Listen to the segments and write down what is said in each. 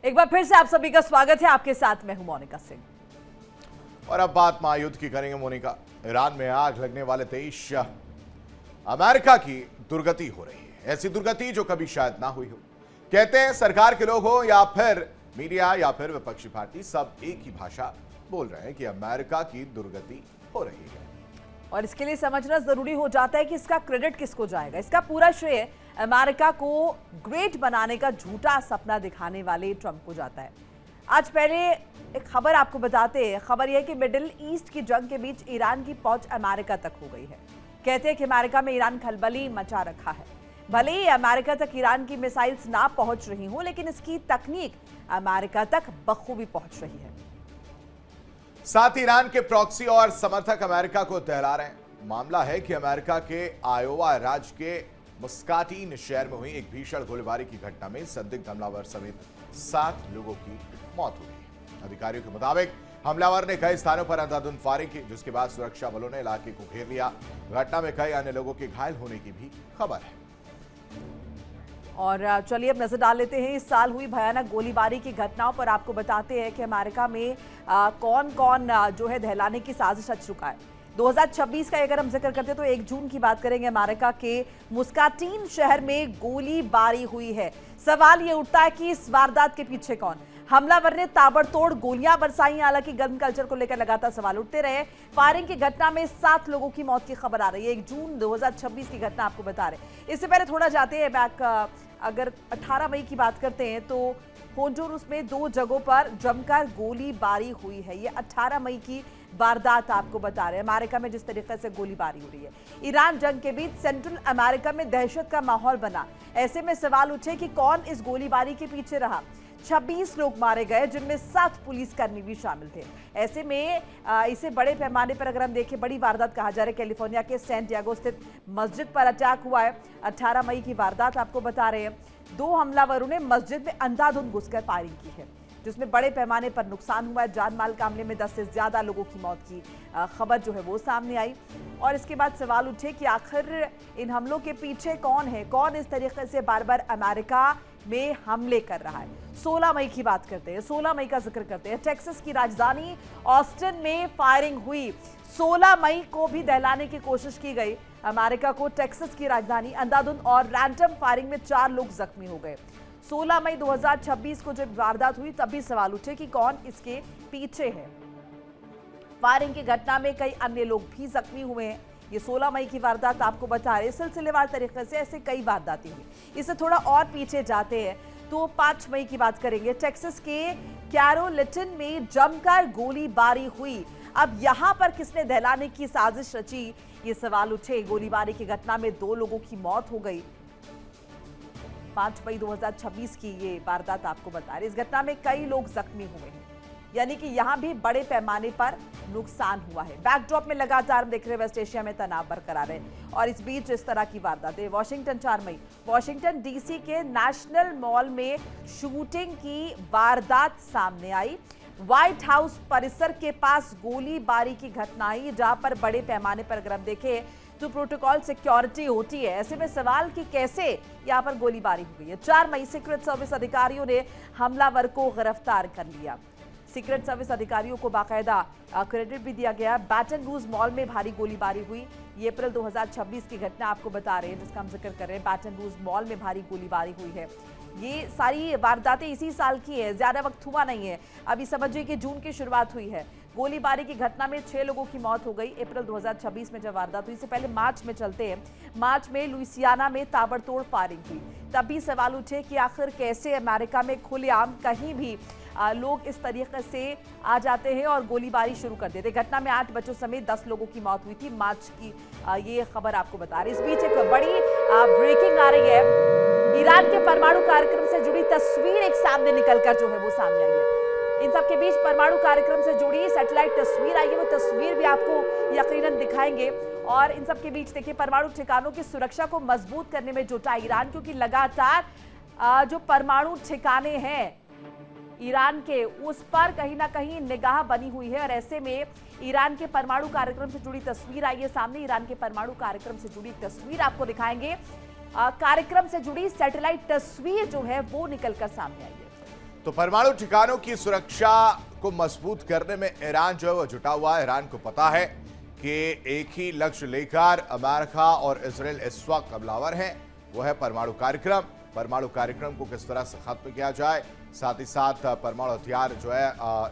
एक बार फिर से आप सभी का स्वागत है। आपके साथ मैं हूं मोनिका सिंह। और अब बात महायुद्ध की करेंगे मोनिका। ईरान में आग लगने वाले देश अमेरिका की दुर्गति हो रही है, ऐसी दुर्गति जो कभी शायद ना हुई हो। कहते हैं सरकार के लोग हो या फिर मीडिया या फिर विपक्षी पार्टी, सब एक ही भाषा बोल रहे हैं कि अमेरिका की दुर्गति हो रही है। और इसके लिए समझना जरूरी हो जाता है कि इसका क्रेडिट किसको जाएगा। इसका पूरा श्रेय अमेरिका को ग्रेट बनाने का झूठा सपना दिखाने वाले ट्रंप को जाता है। आज पहले एक खबर आपको बताते हैं। खबर यह है कि मिडिल ईस्ट की जंग के बीच ईरान की पहुंच अमेरिका तक हो गई है। कहते हैं कि अमेरिका में ईरान खलबली मचा रखा है। भले ही अमेरिका तक ईरान की मिसाइल्स ना पहुंच रही हो, लेकिन इसकी तकनीक अमेरिका तक बखूबी पहुंच रही है। साथ ही ईरान के प्रॉक्सी और समर्थक अमेरिका को दहला रहे हैं। मामला है कि अमेरिका के आयोवा राज्य के मुस्काटीन शहर में हुई एक भीषण गोलीबारी की घटना में संदिग्ध हमलावर समेत 7 लोगों की मौत हो गई। अधिकारियों के मुताबिक हमलावर ने कई स्थानों पर अंधाधुंध फायरिंग की, जिसके बाद सुरक्षा बलों ने इलाके को घेर लिया। घटना में कई अन्य लोगों के घायल होने की भी खबर है। और चलिए अब नजर डाल लेते हैं इस साल हुई भयानक गोलीबारी की घटनाओं पर। आपको बताते हैं कि अमेरिका में कौन कौन जो है दहलाने की साजिश रच चुका है। 2026 का अगर हम जिक्र करते हैं तो 1 जून की बात करेंगे। अमेरिका के मुस्काटीन शहर में गोलीबारी हुई है। सवाल ये उठता है कि इस वारदात के पीछे कौन? हमलावर ने ताबड़तोड़ गोलियां बरसाई। हालांकि गन कल्चर को लेकर लगातार सवाल उठते रहे। फायरिंग की घटना में 7 लोगों की मौत की खबर आ रही है। 1 जून 2026 की घटना आपको बता रहे। इससे पहले थोड़ा जाते हैं बैक। अगर 18 मई की बात करते हैं तो होंडुरास में 2 जगहों पर जमकर गोलीबारी हुई है। ये 18 मई की वारदात आपको बता रहे हैं। अमेरिका में जिस तरीके से गोलीबारी हो रही है। ईरान जंग के बीच सेंट्रल अमेरिका में दहशत का माहौल बना। ऐसे में सवाल उठे कि कौन इस गोलीबारी के पीछे रहा। 26 लोग मारे गए, जिनमें 7 पुलिसकर्मी भी शामिल थे। ऐसे में इसे बड़े पैमाने पर अगर हम देखें, बड़ी वारदात कहा जा रहा है। कैलिफोर्निया के सैन डिएगो स्थित मस्जिद पर अटैक हुआ है। 18 मई की वारदात आपको बता रहे हैं। 2 हमलावरों ने मस्जिद में अंधाधुंध घुसकर फायरिंग की है, जिसमें बड़े पैमाने पर नुकसान हुआ है। जान माल के मामले में 10 से ज्यादा लोगों की मौत की खबर जो है वो सामने आई। और इसके बाद सवाल उठे कि आखिर इन हमलों के पीछे कौन है? कौन इस तरीके से बार बार अमेरिका में हमले कर रहा है? 16 मई की बात करते हैं। 16 मई का जिक्र करते हैं। टेक्सास की राजधानी ऑस्टिन में फायरिंग हुई। 16 मई को भी दहलाने की कोशिश की गई। अमेरिका को टेक्सास की राजधानी अंधाधुंध और रैंडम फायरिंग में 4 लोग जख्मी हो गए। 16 मई 2026 को जब वारदात हुई तब भी सवाल उठे कि कौन इसके पीछे है। फायरिंग की घटना में कई अन्य लोग भी जख्मी हुए हैं। ये 16 मई की वारदात आपको बता रहे। सिलसिलेवार तरीके से ऐसे कई वारदातें हुई। इससे थोड़ा और पीछे जाते हैं तो 5 मई की बात करेंगे। टेक्सास के कैरोलिटन में जमकर गोलीबारी हुई। अब यहां पर किसने दहलाने की साजिश रची, ये सवाल उठे। गोलीबारी की घटना में 2 लोगों की मौत हो गई। 5 मई 2026 की ये वारदात आपको बता रही। इस घटना में कई लोग जख्मी हुए हैं, यानी कि यहां भी बड़े पैमाने पर नुकसान हुआ है। बैकड्रॉप में लगातार देख रहे वेस्ट एशिया में तनाव बरकरार है। और इस बीच इस तरह की वारदातें। वॉशिंगटन 4 मई वॉशिंगटन डीसी के नेशनल मॉल में शूटिंग की वारदात सामने आई। व्हाइट हाउस परिसर के पास गोलीबारी की घटना आई, जहां पर बड़े पैमाने पर अगर हम देखें तो प्रोटोकॉल सिक्योरिटी होती है। ऐसे में सवाल कि कैसे यहां पर गोलीबारी हुई है। 4 मई सीक्रेट सर्विस अधिकारियों ने हमलावर को गिरफ्तार कर लिया। सीक्रेट सर्विस अधिकारियों को बाकायदा क्रेडिट भी दिया गया। बैटन रूज मॉल में भारी गोलीबारी हुई। ये अप्रैल 2026 की घटना आपको बता रहे हैं, जिसका हम जिक्र कर रहे हैं। बैटन रूज मॉल में भारी गोलीबारी हुई है। ये सारी वारदातें इसी साल की है, ज्यादा वक्त हुआ नहीं है। अभी समझिए कि जून की शुरुआत हुई है। गोलीबारी की घटना में 6 लोगों की मौत हो गई। अप्रैल 2026 में जब वारदात हुई। इससे पहले मार्च में चलते हैं। मार्च में लुइसियाना में ताबड़तोड़ फायरिंग हुई। तभी सवाल उठे कि आखिर कैसे अमेरिका में खुलेआम कहीं भी लोग इस तरीके से आ जाते हैं और गोलीबारी शुरू कर देते। घटना में 8 बच्चों समेत 10 लोगों की मौत हुई थी। मार्च की ये खबर आपको बता रही। इस बीच एक बड़ी ब्रेकिंग आ रही है। ईरान के परमाणु कार्यक्रम से जुड़ी तस्वीर एक सामने निकलकर जो है वो सामने आई है। इन सबके बीच परमाणु कार्यक्रम से जुड़ी सैटेलाइट तस्वीर आई है। वो तस्वीर भी आपको यकीनन दिखाएंगे। और इन सबके बीच देखिए, परमाणु ठिकानों की सुरक्षा को मजबूत करने में जुटा ईरान, क्योंकि लगातार जो परमाणु ठिकाने हैं ईरान के, उस पर कहीं ना कहीं निगाह बनी हुई है। और ऐसे में ईरान के परमाणु कार्यक्रम से जुड़ी तस्वीर आई है सामने। ईरान के परमाणु कार्यक्रम से जुड़ी तस्वीर आपको दिखाएंगे। कार्यक्रम से जुड़ी सैटेलाइट तस्वीर जो है वो निकलकर सामने आई है। तो परमाणु ठिकानों की सुरक्षा को मजबूत करने में ईरान जो है वो जुटा हुआ है। ईरान को पता है कि एक ही लक्ष्य लेकर अमेरिका और इजराइल इस वक्त हमलावर हैं, वो है परमाणु कार्यक्रम। परमाणु कार्यक्रम को किस तरह से खत्म किया जाए, साथ ही साथ परमाणु हथियार जो है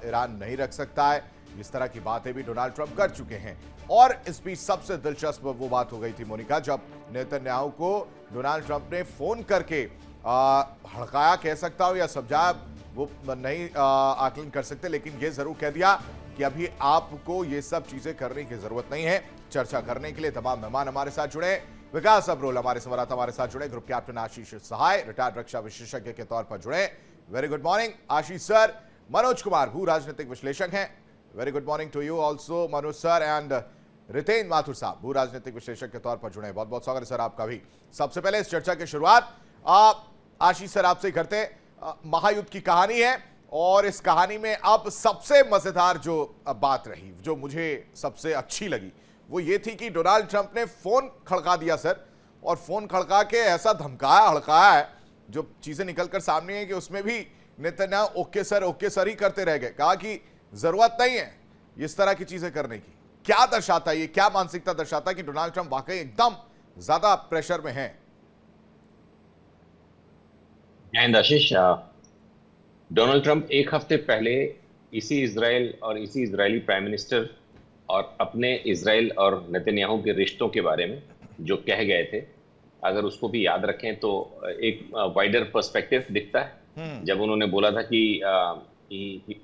ईरान नहीं रख सकता है, इस तरह की बातें भी डोनाल्ड ट्रंप कर चुके हैं। और इस बीच सबसे दिलचस्प वो बात हो गई थी मोनिका, जब नेतन्याहू को डोनाल्ड ट्रंप ने फोन करके हड़काया कह सकता हूं या समझाया, वो नहीं आकलन कर सकते, लेकिन ये जरूर कह दिया कि अभी आपको ये सब चीजें करने की जरूरत नहीं है। चर्चा करने के लिए तमाम मेहमान हमारे साथ जुड़े। विकास अब्रोल हमारे संवाददाता हमारे साथ जुड़े, group captain Ashish Sahay retired रक्षा विशेषज्ञ के तौर पर जुड़े। Very good morning Ashish sir. Manoj Kumar भू राजनीतिक विश्लेषक हैं, very good morning to you also Manoj sir. And Riten Mathur साहब भू राजनीतिक विश्लेषक के तौर पर जुड़े, बहुत बहुत स्वागत है सर आपका भी। सबसे पहले इस चर्चा की शुरुआत आशीष सर आपसे करते। महायुद्ध की कहानी है और इस कहानी में अब सबसे मजेदार जो बात रही, जो मुझे सबसे अच्छी लगी, वो ये थी कि डोनाल्ड ट्रंप ने फोन खड़का दिया सर, और फोन खड़का के ऐसा धमकाया हड़काया है, जो चीजें निकलकर सामने है कि उसमें भी नेतन्याहू ओके सर ही करते रह गए। कहा कि जरूरत नहीं है इस तरह की चीजें करने की। क्या दर्शाता है ये, क्या मानसिकता दर्शाता है कि डोनाल्ड ट्रंप वाकई एकदम ज्यादा प्रेशर में है? आशीष, डोनाल्ड ट्रंप एक हफ्ते पहले इसी इजराइल और इसी इजरायली प्राइम मिनिस्टर और अपने इजराइल और नेतन्याहू के रिश्तों के बारे में जो कह गए थे, अगर उसको भी याद रखें तो एक वाइडर पर्सपेक्टिव दिखता है। जब उन्होंने बोला था कि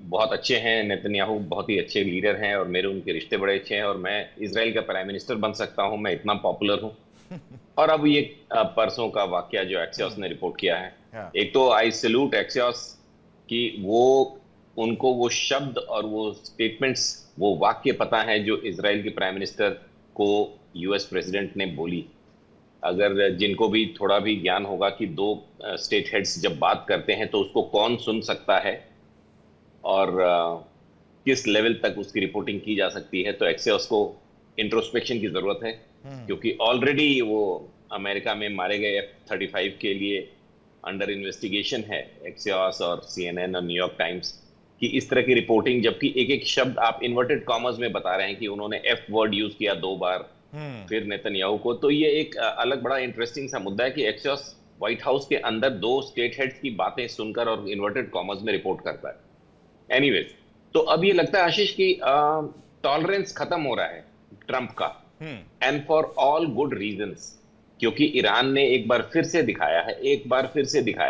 बहुत अच्छे हैं नेतन्याहू, बहुत ही अच्छे लीडर हैं और मेरे उनके रिश्ते बड़े अच्छे हैं और मैं इजराइल का प्राइम मिनिस्टर बन सकता हूं, मैं इतना पॉपुलर हूं। और अब ये परसों का वाकया जो एक्सियोस ने रिपोर्ट किया है, एक तो आई सैल्यूट एक्सियोस कि वो उनको वो शब्द और वो स्टेटमेंट्स, वो वाक्य पता है जो इजराइल के प्राइम मिनिस्टर को यूएस प्रेसिडेंट ने बोली। अगर जिनको भी थोड़ा भी ज्ञान होगा कि दो स्टेट हेड्स जब बात करते हैं तो उसको कौन सुन सकता है और किस लेवल तक उसकी रिपोर्टिंग की जा सकती है, तो एक्सियोस को इंट्रोस्पेक्शन की जरूरत है, क्योंकि ऑलरेडी वो अमेरिका में मारे गए F-35 के लिए अंडर इन्वेस्टिगेशन है एक्सियोस और CNN और न्यूयॉर्क टाइम्स की इस तरह की रिपोर्टिंग। जबकि एक एक शब्द आप इन्वर्टेड कॉमर्स में बता रहे हैं कि उन्होंने F वर्ड यूज किया 2 बार फिर नेतन्याहू को, तो ये एक अलग बड़ा इंटरेस्टिंग सा मुद्दा है कि एक्सियोस व्हाइट हाउस के अंदर 2 स्टेट हेड्स की बातें सुनकर और इन्वर्टेड कॉमर्स में रिपोर्ट करता है। एनीवेज, तो अब ये लगता है आशीष की टॉलरेंस खत्म हो रहा है ट्रंप का, and for all good reasons, क्योंकि ईरान ने एक बार फिर से दिखाया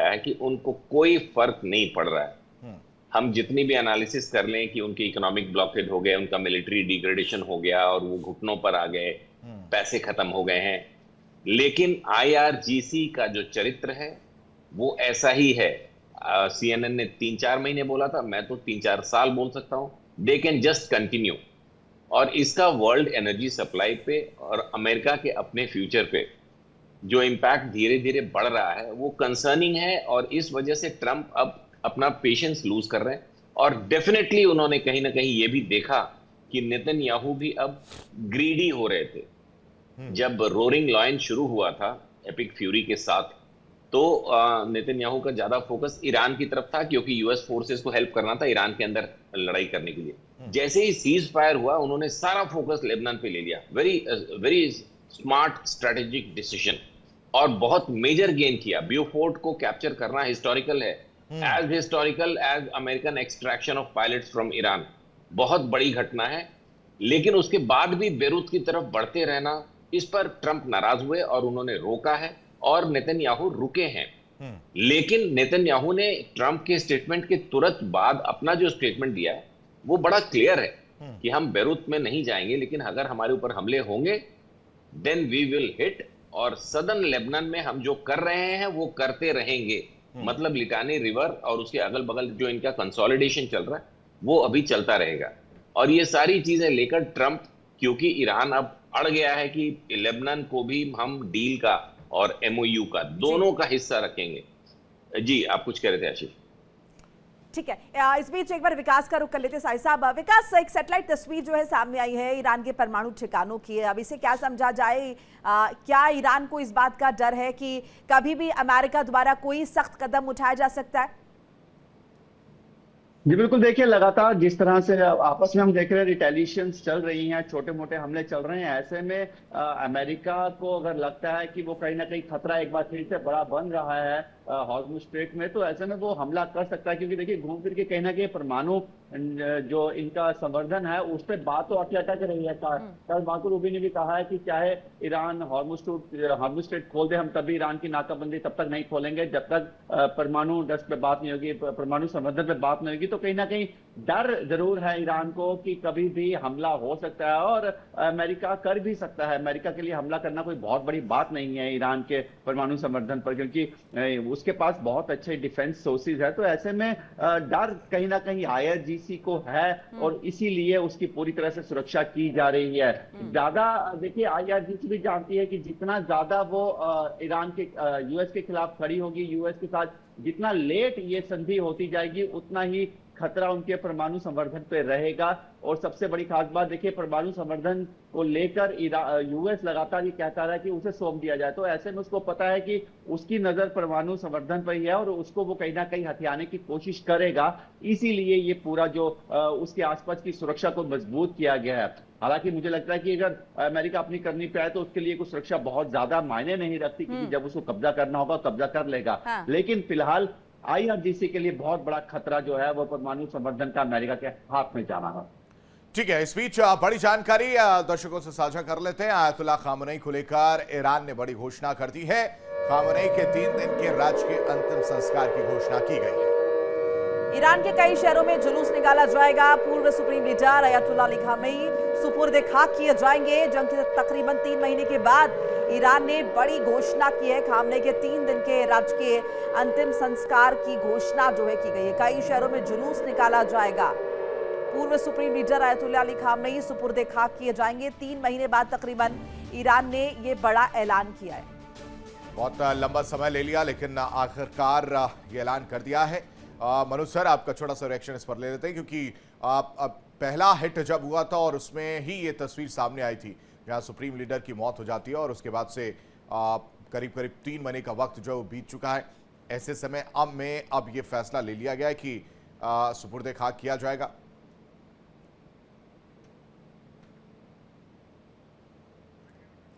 है कि उनको कोई फर्क नहीं पड़ रहा है। हम जितनी भी एनालिसिस कर लें कि उनके इकोनॉमिक ब्लॉकेड हो गए, उनका मिलिट्री डिग्रेडेशन हो गया और वो घुटनों पर आ गए, पैसे खत्म हो गए हैं, लेकिन IRGC का जो चरित्र है वो ऐसा ही है। CNN ने 3-4 महीने बोला था, मैं तो 3-4 साल बोल सकता हूं, दे कैन जस्ट कंटिन्यू। और इसका वर्ल्ड एनर्जी सप्लाई पे और अमेरिका के अपने फ्यूचर पे जो इम्पैक्ट धीरे धीरे बढ़ रहा है वो कंसर्निंग है, और इस वजह से ट्रंप अब अपना पेशेंस लूज कर रहे हैं। और डेफिनेटली उन्होंने कहीं ना कहीं ये भी देखा कि नेतन्याहू भी अब ग्रीडी हो रहे थे। जब रोरिंग लॉयन शुरू हुआ था एपिक फ्यूरी के साथ, तो नेतन्याहू का ज्यादा फोकस ईरान की तरफ था, क्योंकि यूएस फोर्सेस को हेल्प करना था ईरान के अंदर लड़ाई करने के लिए। जैसे ही सीज फायर हुआ, उन्होंने सारा फोकस लेबनान पे ले लिया। वेरी स्मार्ट स्ट्रेटेजिक डिसीजन, और बहुत मेजर गेन किया। ब्यूफोर्ट को कैप्चर करना हिस्टोरिकल है, as historical as American extraction of pilots from Iran, बहुत बड़ी घटना है। लेकिन उसके बाद भी बेरूत की तरफ बढ़ते रहना, इस पर ट्रंप नाराज हुए और उन्होंने रोका है, और नेतन्याहू रुके हैं। लेकिन नेतन्याहू ने ट्रंप के स्टेटमेंट के तुरंत बाद अपना जो स्टेटमेंट दिया है वो बड़ा क्लियर है कि हम बेरूत में नहीं जाएंगे, लेकिन अगर हमारे ऊपर हमले होंगे देन वी विल हिट, और सदर्न लेबनान में हम जो कर रहे हैं वो करते रहेंगे। मतलब लिटानी रिवर और उसके अगल बगल जो इनका कंसोलिडेशन चल रहा है वो अभी चलता रहेगा। और ये सारी चीजें लेकर ट्रंप, क्योंकि ईरान अब अड़ गया है कि लेबनान को भी हम डील का और MOU का दोनों का हिस्सा रखेंगे। जी, आप कुछ कह रहे थे आशीष? ठीक है, इस बीच एक बार विकास का रुख कर लेते साई साहब। विकास, एक सैटेलाइट तस्वीर जो है सामने आई है ईरान के परमाणु ठिकानों की, अब इसे क्या समझा जाए? क्या ईरान को इस बात का डर है कि कभी भी अमेरिका द्वारा कोई सख्त कदम उठाया जा सकता है? जी बिल्कुल, देखिए लगातार जिस तरह से आपस में हम देख रहे हैं रिटेलिएशंस चल रही हैं, छोटे मोटे हमले चल रहे हैं, ऐसे में अमेरिका को अगर लगता है कि वो कहीं ना कहीं खतरा एक बार फिर से बड़ा बन रहा है हॉर्मुज़ स्ट्रेट में, तो ऐसे में वो हमला कर सकता है। क्योंकि देखिए घूम फिर के कहीं ना कहीं परमाणु जो इनका संवर्धन है उस पर बात तो अटक अटक रही है। कल मार्को रूबियो ने भी कहा है कि चाहे ईरान हॉर्मुज़ स्ट्रेट खोल दे, हम तभी ईरान की नाकाबंदी तब तक नहीं खोलेंगे जब तक परमाणु डस्ट पे बात नहीं होगी, परमाणु संवर्धन पे बात नहीं होगी। तो कहीं ना कहीं डर जरूर है ईरान को कि कभी भी हमला हो सकता है और अमेरिका कर भी सकता है। अमेरिका के लिए हमला करना कोई बहुत बड़ी बात नहीं है ईरान के परमाणु संवर्धन पर, क्योंकि उसके पास बहुत अच्छे डिफेंस सोर्सेज है। तो ऐसे में डर कहीं ना कहीं आईआरजीसी को है और इसीलिए उसकी पूरी तरह से सुरक्षा की जा रही है। ज्यादा देखिए आईआरजीसी भी जानती है कि जितना ज्यादा वो ईरान के यूएस के खिलाफ खड़ी होगी, यूएस के साथ जितना लेट ये संधि होती जाएगी उतना ही खतरा उनके परमाणु संवर्धन पे रहेगा। और सबसे बड़ी खास बात देखिए, परमाणु संवर्धन को लेकर यूएस लगातार ये कहता रहा है कि उसे सौंप दिया जाए। तो ऐसे में उसको पता है कि उसकी नजर परमाणु संवर्धन पर ही है और उसको वो कहीं ना कहीं हथियाने की कोशिश करेगा। इसीलिए ये पूरा जो उसके आसपास की सुरक्षा को मजबूत किया गया है। हालांकि मुझे लगता है कि अगर अमेरिका अपनी करनी पे आए तो उसके लिए कुछ सुरक्षा बहुत ज्यादा मायने नहीं रखती, क्योंकि जब उसको कब्जा करना होगा कब्जा कर लेगा। हाँ। लेकिन फिलहाल आईआरजीसी के लिए बहुत बड़ा खतरा जो है वो परमाणु संवर्धन का अमेरिका के हाथ में जाना है। ठीक है, इस बीच बड़ी जानकारी दर्शकों से साझा कर लेते हैं। आयतुल्ला खामनेई को लेकर ईरान ने बड़ी घोषणा कर दी है। खामनेई के 3 दिन के राजकीय अंतिम संस्कार की घोषणा की गई है। ईरान के कई शहरों में जुलूस निकाला जाएगा। पूर्व सुप्रीम लीडर अयतुल्ला अली खामेनी सुपुर्द खाक किए जाएंगे। जंग के तकरीबन 3 महीने के बाद ईरान ने बड़ी घोषणा की है। खामनेई के 3 दिन के राजकीय अंतिम संस्कार की घोषणा जो है की गई है। कई शहरों में जुलूस निकाला जाएगा। पूर्व सुप्रीम लीडर अयतुल्ला अली खामनेई सुपुर्द खाक किए जाएंगे। 3 महीने बाद तकरीबन ईरान ने ये बड़ा ऐलान किया है। बहुत लंबा समय ले लिया, लेकिन आखिरकार ये ऐलान कर दिया है। मनोज सर, आपका छोटा सा रिएक्शन इस पर ले लेते हैं, क्योंकि पहला हिट जब हुआ था और उसमें ही ये तस्वीर सामने आई थी जहां सुप्रीम लीडर की मौत हो जाती है और उसके बाद से करीब करीब 3 महीने का वक्त जो बीत चुका है। ऐसे समय अब ये फैसला ले लिया गया है कि सुपुर्द खाक किया जाएगा।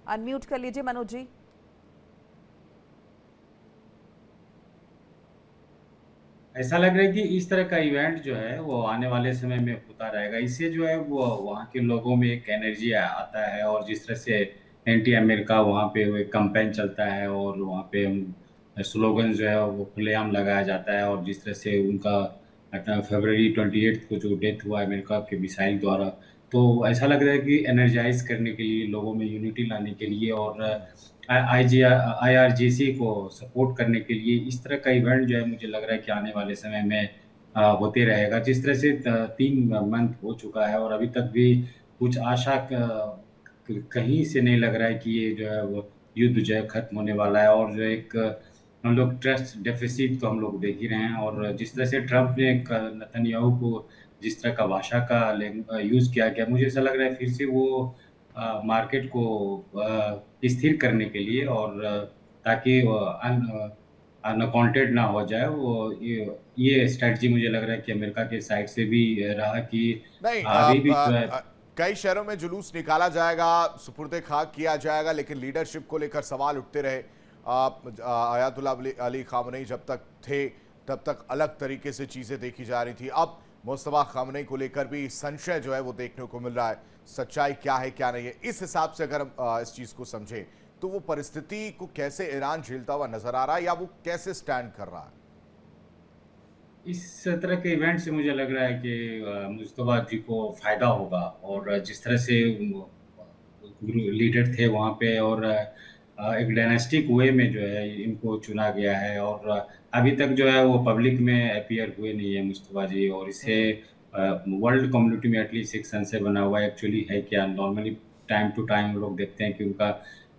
अनम्यूट कर लीजिए मनोज जी। ऐसा लग रहा है कि इस तरह का इवेंट जो है वो आने वाले समय में होता रहेगा। इससे जो है वो वहाँ के लोगों में एक एनर्जी आता है और जिस तरह से एंटी अमेरिका वहाँ पे वो एक कैंपेन चलता है और वहाँ पे स्लोगन जो है वो खुलेआम लगाया जाता है। और जिस तरह से उनका फरवरी 28 को जो डेथ हुआ अमेरिका के मिसाइल द्वारा, तो ऐसा लग रहा है कि एनर्जाइज करने के लिए, लोगों में यूनिटी लाने के लिए और आईआरजीसी को सपोर्ट करने के लिए इस तरह का इवेंट जो है मुझे लग रहा है कि आने वाले समय में होते रहेगा। जिस तरह से 3 मंथ हो चुका है और अभी तक भी कुछ आशा कहीं से नहीं लग रहा है कि ये जो है वो युद्ध जो है खत्म होने वाला है। और जो एक हम लोग ट्रस्ट डेफिसिट तो हम लोग देख ही रहे हैं। और जिस तरह से ट्रंप ने नेतन्याहू को जिस तरह का भाषा का यूज़ किया गया, मुझे ऐसा लग रहा है फिर से वो मार्केट को स्थिर करने के लिए और ताकि अनअकाउंटेड ना हो जाए, वो ये स्ट्रेटजी मुझे लग रहा है कि अमेरिका के साइड से भी रहा कि नहीं, अभी भी जो है कई शहरों में जुलूस निकाला जाएगा, सुपुर्द खाक किया जाएगा, लेकिन लीडरशिप को लेकर सवाल उठते रहे। अयतुल्ला अली खामनेई जब तक थे तब तक अलग तरीके से चीजें देखी जा रही थी। अब मुस्तफा खामनेई को लेकर भी संशय जो है वो देखने को मिल रहा है। सच्चाई क्या है क्या नहीं है, इस हिसाब से अगर हम इस चीज को समझें तो वो परिस्थिति को कैसे ईरान झेलता हुआ नजर आ रहा है या वो कैसे स्टैंड कर रहा है? इस तरह के इवेंट से मुझे लग रहा है कि मुस्तफा जी को फायदा होगा। और जिस तरह से लीडर थे वहाँ पे और एक डायनेस्टिक वे में जो है इनको चुना गया है और अभी तक जो है वो पब्लिक में अपीयर हुए नहीं है मुस्तफा जी। और इसे वर्ल्ड कम्युनिटी में एटलीस्ट एक संशय बना हुआ है एक्चुअली है क्या। नॉर्मली टाइम टू टाइम लोग देखते हैं कि उनका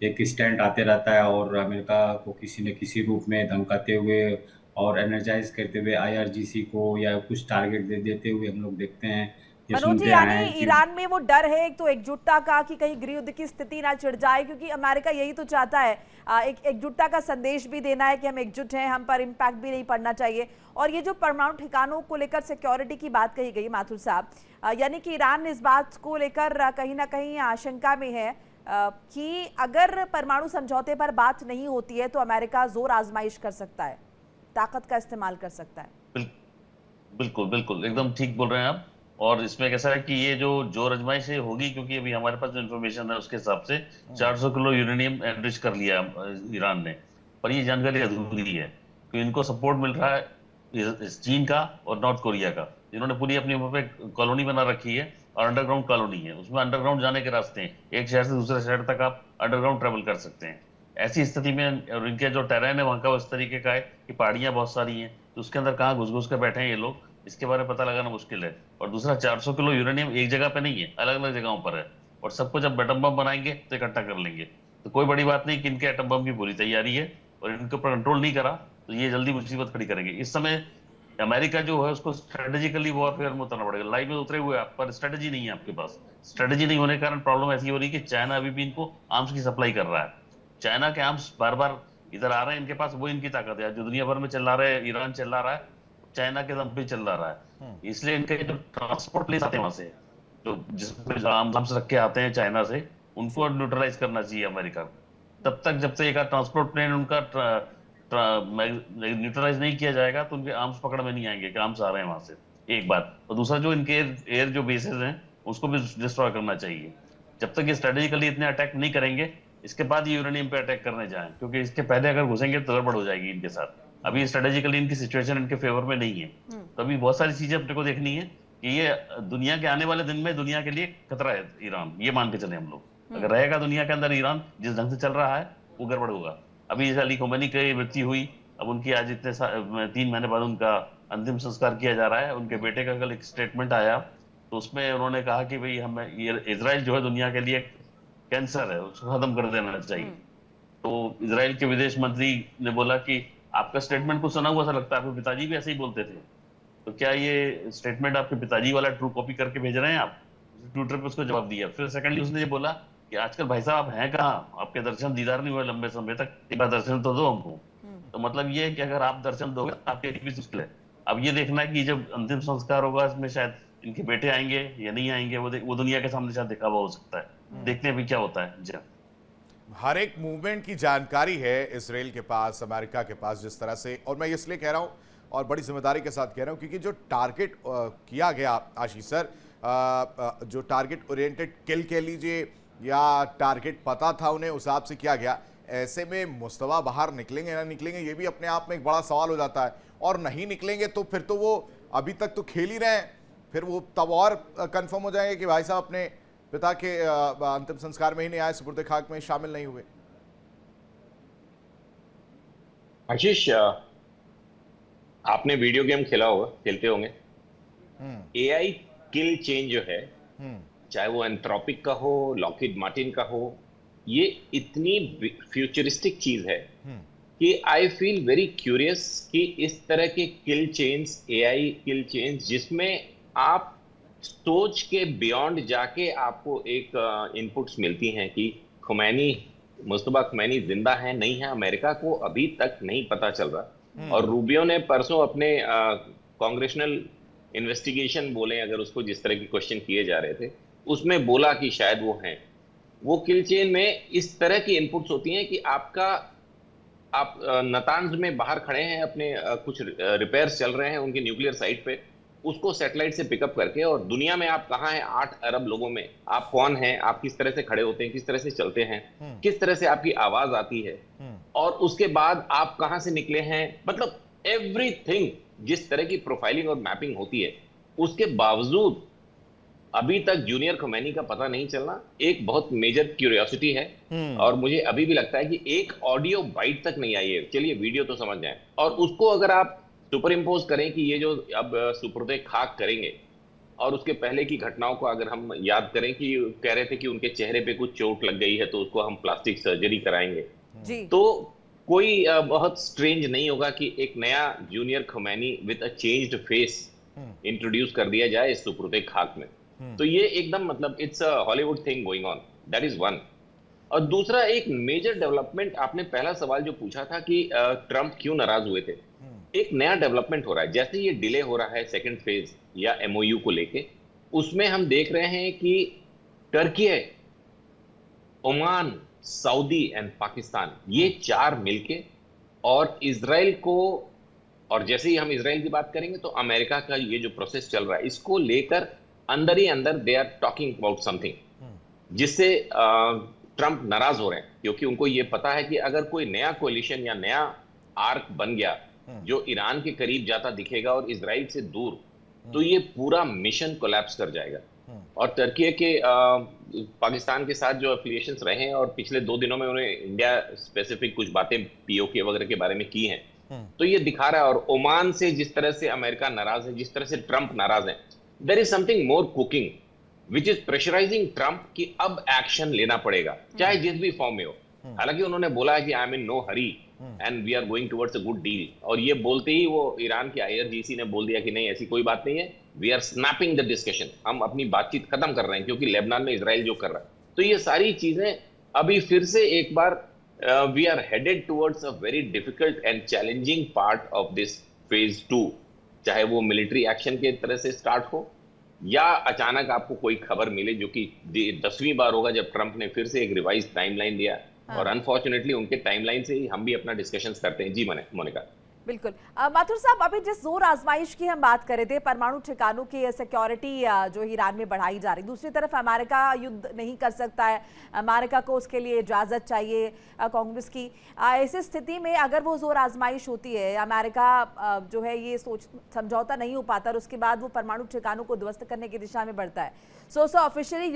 एक स्टैंड आते रहता है और अमेरिका को किसी न किसी रूप में धमकाते हुए और एनर्जाइज करते हुए आईआरजीसी को या कुछ टारगेट दे देते हुए हम लोग देखते हैं। ये मनोज जी, सुनते आए यानी हैं कि ईरान में वो डर है एक तो एकजुटता का कि कहीं गृह युद्ध की स्थिति ना छिड़ जाए, क्योंकि अमेरिका यही तो चाहता है, एक एकजुटता का संदेश भी देना है कि हम एकजुट हैं, हम पर इम्पैक्ट भी नहीं पड़ना चाहिए। और ये जो परमाणु ठिकानों को लेकर सिक्योरिटी की बात कही गई माथुर साहब, यानी कि ईरान इस बात को लेकर कहीं ना कहीं आशंका में है कि अगर परमाणु समझौते पर बात नहीं होती है तो अमेरिका जोर आजमाइश कर सकता है, ताकत का इस्तेमाल कर सकता है। बिल्कुल बिल्कुल एकदम ठीक बोल रहे हैं आप। और इसमें कैसा है कि ये जो जोर आजमाइश है होगी, क्योंकि अभी हमारे पास जो इन्फॉर्मेशन है उसके हिसाब से 400 किलो यूरेनियम एनरिच कर लिया ईरान ने। पर ये जानकारी अधूरी है, क्योंकि इनको सपोर्ट मिल रहा है चीन का और नॉर्थ कोरिया का, जिन्होंने पूरी अपनी वहाँ पे कॉलोनी बना रखी है और अंडरग्राउंड कॉलोनी है। उसमें अंडरग्राउंड जाने के रास्ते हैं, एक शहर से दूसरे शहर तक आप अंडरग्राउंड ट्रेवल कर सकते हैं। ऐसी स्थिति में और इनके जो टेरेन है वहाँ का उस तरीके का है कि पहाड़ियाँ बहुत सारी हैं, तो उसके अंदर कहाँ घुस घुस के बैठे हैं ये लोग, इसके बारे में पता लगाना मुश्किल है। और दूसरा 400 किलो यूरेनियम एक जगह पे नहीं है, अलग अलग जगहों पर है, और सबको जब एटम बम बनाएंगे तो इकट्ठा कर लेंगे। तो कोई बड़ी बात नहीं कि इनके एटम बम की पूरी तैयारी है, और इनके ऊपर कंट्रोल नहीं करा तो ये जल्दी मुसीबत खड़ी करेंगे। इस समय अमेरिका जो है उसको स्ट्रेटेजिकली वॉरफेयर में उतरना पड़ेगा। लाइव में उतरे हुए आप, पर स्ट्रेटेजी नहीं है आपके पास। स्ट्रेटेजी नहीं होने के कारण प्रॉब्लम ऐसी हो रही है कि चाइना अभी भी इनको आर्म्स की सप्लाई कर रहा है। चाइना के आर्म्स बार बार इधर आ रहे हैं इनके पास, वो इनकी ताकत है। जो दुनिया भर में चला रहा है, ईरान चला रहा है, चाइना के दम पे चल रहा है। इसलिए इनके जो ट्रांसपोर्ट लेस आते हैं वहां से, जो जिसमें आर्म्स रख के आते हैं चाइना से, उनको न्यूट्रलाइज करना चाहिए अमेरिका को। तब तक जब से एक ट्रांसपोर्ट प्लेन उनका न्यूट्रलाइज नहीं किया जाएगा तो उनके आर्म्स पकड़ में नहीं आएंगे कि आर्म्स आ रहे हैं वहां से, एक बात। और दूसरा, जो इनके एयर जो बेसेस हैं उसको भी डिस्ट्रॉय करना चाहिए। जब तक ये स्ट्रेटेजिकली इतने अटैक नहीं करेंगे, इसके बाद ये यूरेनियम पे अटैक करने जाएं, क्योंकि इसके पहले अगर घुसेंगे तो गड़बड़ हो जाएगी इनके साथ। अभी स्ट्रेटेजिकली इनकी सिचुएशन इनके फेवर में नहीं है, तो अभी बहुत सारी चीजें अपने को देखनी है कि ये दुनिया के आने वाले दिन में दुनिया के लिए खतरा है ईरान, ये मान के चले हम लोग। अगर रहेगा दुनिया के अंदर ईरान जिस ढंग से चल रहा है, वो गड़बड़ होगा। अभी अली खोमेनी की मृत्यु हुई, अब उनकी आज इतने 3 महीने बाद उनका अंतिम संस्कार किया जा रहा है। उनके बेटे का कल एक स्टेटमेंट आया, तो उसमें उन्होंने कहा कि भाई हमें ये इजराइल जो है दुनिया के लिए कैंसर है, उसको खत्म कर देना चाहिए। तो इजराइल के विदेश मंत्री ने बोला कि आपका स्टेटमेंट कुछ सुना हुआ सा लगता है, आपके पिताजी भी ऐसे ही बोलते थे, तो क्या ये स्टेटमेंट आपके पिताजी वाला ट्रू कॉपी करके भेज रहे हैं आप? ट्विटर पे उसको जवाब दिया। फिर सेकंडली उसने ये बोला कि आजकल भाई साहब आप हैं कहाँ, आपके दर्शन दीदार नहीं हुए लंबे समय तक, एक बार दर्शन तो दो हमको। तो मतलब ये है कि अगर आप दर्शन दोगे तो आपके लिए भी मुश्किल है। अब ये देखना है कि जब अंतिम संस्कार होगा इसमें शायद इनके बेटे आएंगे या नहीं आएंगे, वो दुनिया के सामने शायद दिखावा हो सकता है। देखते हैं अभी क्या होता है। जी, हर एक मूवमेंट की जानकारी है इसराइल के पास, अमेरिका के पास, जिस तरह से। और मैं इसलिए कह रहा हूं और बड़ी जिम्मेदारी के साथ कह रहा हूं क्योंकि जो टारगेट किया गया आशीष सर, जो टारगेट ओरिएंटेड किल कह लीजिए या टारगेट पता था उन्हें, उस हिसाब से किया गया। ऐसे में मुस्तफा बाहर निकलेंगे ना निकलेंगे, ये भी अपने आप में एक बड़ा सवाल हो जाता है। और नहीं निकलेंगे तो फिर तो वो अभी तक तो खेल ही रहे हैं, फिर वो तब और कंफर्म हो जाएंगे कि भाई साहब अपने पिता के अंतिम संस्कार में ही नहीं आए, सुपुर्द खाक में शामिल नहीं हुए। आशीष, आपने वीडियो गेम खेला होगा, खेलते होंगे। एआई किल चेन जो है, चाहे वो एंथ्रोपिक का हो, लॉकहीड मार्टिन का हो, ये इतनी फ्यूचरिस्टिक चीज है कि आई फील वेरी क्यूरियस कि इस तरह के किल चेन्स, एआई किल चेन्स, जिसमें आप सोच के बियॉन्ड जाके आपको एक इनपुट्स मिलती हैं कि मुस्तफा खुमैनी जिंदा है नहीं है, अमेरिका को अभी तक नहीं पता चल रहा। और रूबियो ने परसों अपने कांग्रेशनल इन्वेस्टिगेशन बोले, अगर उसको जिस तरह के क्वेश्चन किए जा रहे थे, उसमें बोला कि शायद वो हैं। वो किल चेन में इस तरह की इनपुट्स होती हैं कि आप नतान्ज में बाहर खड़े हैं, अपने कुछ रिपेयर्स चल रहे हैं उनके न्यूक्लियर साइट पे, उसको सैटेलाइट से पिकअप करके, और दुनिया में आप कहाँ हैं, 8 अरब लोगों में आप कौन हैं, आप किस तरह से खड़े होते हैं, किस तरह से चलते हैं, किस तरह से आपकी आवाज आती है, और उसके बाद आप कहाँ से निकले हैं, मतलब एवरीथिंग, जिस तरह की प्रोफाइलिंग और मैपिंग होती है, उसके बावजूद अभी तक जूनियर खुमैनी का पता नहीं चलना एक बहुत मेजर क्यूरियोसिटी है। और मुझे अभी भी लगता है कि एक ऑडियो बाइट तक नहीं आई है। चलिए वीडियो तो समझ जाए, और उसको अगर आप सुपर इम्पोज करें कि ये जो अब सुपुर्दे खाक करेंगे, और उसके पहले की घटनाओं को अगर हम याद करें कि कह रहे थे कि उनके चेहरे पे कुछ चोट लग गई है तो उसको हम प्लास्टिक सर्जरी कराएंगे जी। तो कोई बहुत स्ट्रेंज नहीं होगा कि एक नया junior Khomeini with a changed face introduce कर दिया जाए इस सुपुर्दे खाक में। तो ये एकदम मतलब it's a Hollywood thing going on, that is one. और दूसरा एक मेजर डेवलपमेंट, आपने पहला सवाल जो पूछा था कि ट्रंप क्यों नाराज हुए थे, एक नया डेवलपमेंट हो रहा है। जैसे ये डिले हो रहा है सेकंड फेज या एमओयू को लेके, उसमें हम देख रहे हैं कि Turkey, Oman, Saudi and Pakistan, ये चार मिलके और इजराइल को, और जैसे ही हम इजराइल की बात करेंगे तो अमेरिका का ये जो प्रोसेस चल रहा है, इसको लेकर अंदर ही अंदर they are talking about something, जिससे ट्रंप नाराज हो रहे हैं, क्योंकि उनको ये पता है कि अगर कोई नया कोलिशन या नया आर्क बन गया जो ईरान के करीब जाता दिखेगा और इजराइल से दूर, तो ये पूरा मिशन कोलैप्स कर जाएगा। और टर्की के पाकिस्तान के साथ जो एफिलिएशंस रहे हैं, और पिछले 2 दिनों में उन्होंने इंडिया स्पेसिफिक कुछ बातें पीओके वगैरह के बारे में की हैं, तो ये दिखा रहा है। और ओमान से जिस तरह से अमेरिका नाराज है, जिस तरह से ट्रंप नाराज है, there is something more cooking which is pressurising Trump कि अब एक्शन लेना पड़ेगा, चाहे जिस भी फॉर्म में हो। हालांकि उन्होंने बोला है कि I am in no hurry and we are going towards a good deal, और ये बोलते ही वो ईरान के आईआरजीसी ने बोल दिया कि नहीं, ऐसी कोई बात नहीं है, we are snapping the discussion, हम अपनी बातचीत खत्म कर रहे हैं, क्योंकि लेबनान में इजराइल जो कर रहा है। तो ये सारी चीजें अभी फिर से एक बार we are headed towards a very difficult and challenging part of this phase 2, चाहे वो मिलिट्री एक्शन के तरह से स्टार्ट हो या अचानक आपको कोई खबर मिले, जो कि 10वीं बार होगा जब ट्रंप ने फिर से एक रिवाइज टाइमलाइन दिया। और अनफॉर्चुनेटली उनके टाइमलाइन से ही हम भी अपना डिस्कशंस करते हैं। जी मोनिका। बिल्कुल। माथुर साहब, अभी जिस जोर आजमाइश की हम बात कर रहे थे, परमाणु ठिकानों की सिक्योरिटी जो ईरान में बढ़ाई जा रही, दूसरी तरफ अमेरिका युद्ध नहीं कर सकता है, अमेरिका को उसके लिए इजाज़त चाहिए कांग्रेस की। ऐसी स्थिति में अगर वो जोर आजमाइश होती है, अमेरिका जो है ये समझौता नहीं हो पाता और उसके बाद वो परमाणु ठिकानों को ध्वस्त करने की दिशा में बढ़ता है, सो ऑफिशियली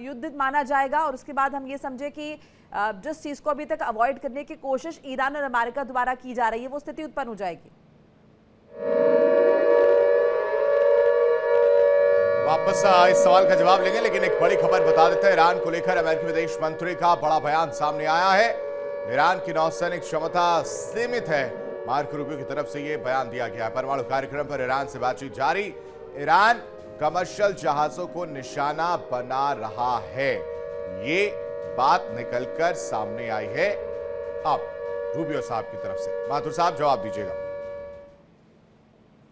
युद्ध माना जाएगा, और उसके बाद हम ये समझे कि जिस चीज को अभी तक अवॉइड करने की कोशिश ईरान और अमेरिका द्वारा की जा रही है, वो स्थिति उत्पन्न हो जाएगी। वापस इस सवाल का जवाब लेंगे, लेकिन एक बड़ी खबर बता देते हैं। ईरान को लेकर अमेरिकी विदेश मंत्री का बड़ा बयान सामने आया है। ईरान की नौसैनिक क्षमता सीमित है, मार्को रूबियो की तरफ से यह बयान दिया गया है। परमाणु कार्यक्रम पर ईरान से बातचीत जारी, ईरान कमर्शियल जहाजों को निशाना बना रहा है, ये बात निकलकर सामने आई है अब रूबियो साहब की तरफ से। माथुर साहब जवाब दीजिएगा।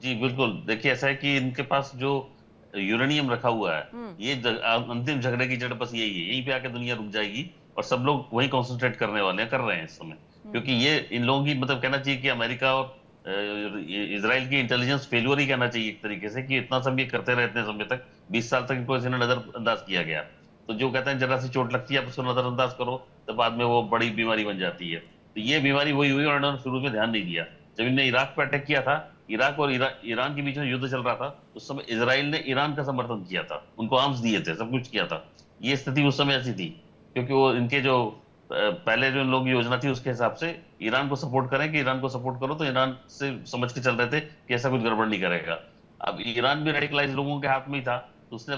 जी बिल्कुल, देखिए ऐसा है कि इनके पास जो यूरेनियम रखा हुआ है, ये अंतिम झगड़े की जड़ बस यही है, यहीं पे आके दुनिया रुक जाएगी और सब लोग वही कॉन्सेंट्रेट करने वाले हैं, कर रहे हैं इस समय। क्योंकि ये इन लोगों की मतलब कहना चाहिए कि अमेरिका और इजराइल की इंटेलिजेंस फेल्योर ही कहना चाहिए एक तरीके से, कि इतना समय करते रहे, इतने समय तक 20 साल तक इनको इन्हें नजरअंदाज किया गया। तो जो कहते हैं जरा सी चोट लगती है आप उसको नजरअंदाज करो, तो बाद में वो बड़ी बीमारी बन जाती है। तो ये बीमारी वही हुई और इन्होंने शुरू में ध्यान नहीं दिया। जब इन्हें इराक पर अटैक किया था, इराक और ईरान के बीच में युद्ध चल रहा था, उस समय इजराइल ने ईरान का समर्थन किया था, उनको आर्म्स दिए थे, सब कुछ किया था। ये स्थिति उस समय ऐसी थी, क्योंकि वो इनके जो पहले जो इन लोगों की योजना थी उसके हिसाब से ईरान को सपोर्ट करें, कि ईरान को सपोर्ट करो, तो ईरान से समझ के चल रहे थे कि ऐसा कुछ गड़बड़ नहीं करेगा। अब ईरान भी रेडिकलाइज लोगों के हाथ में ही था, तो उसने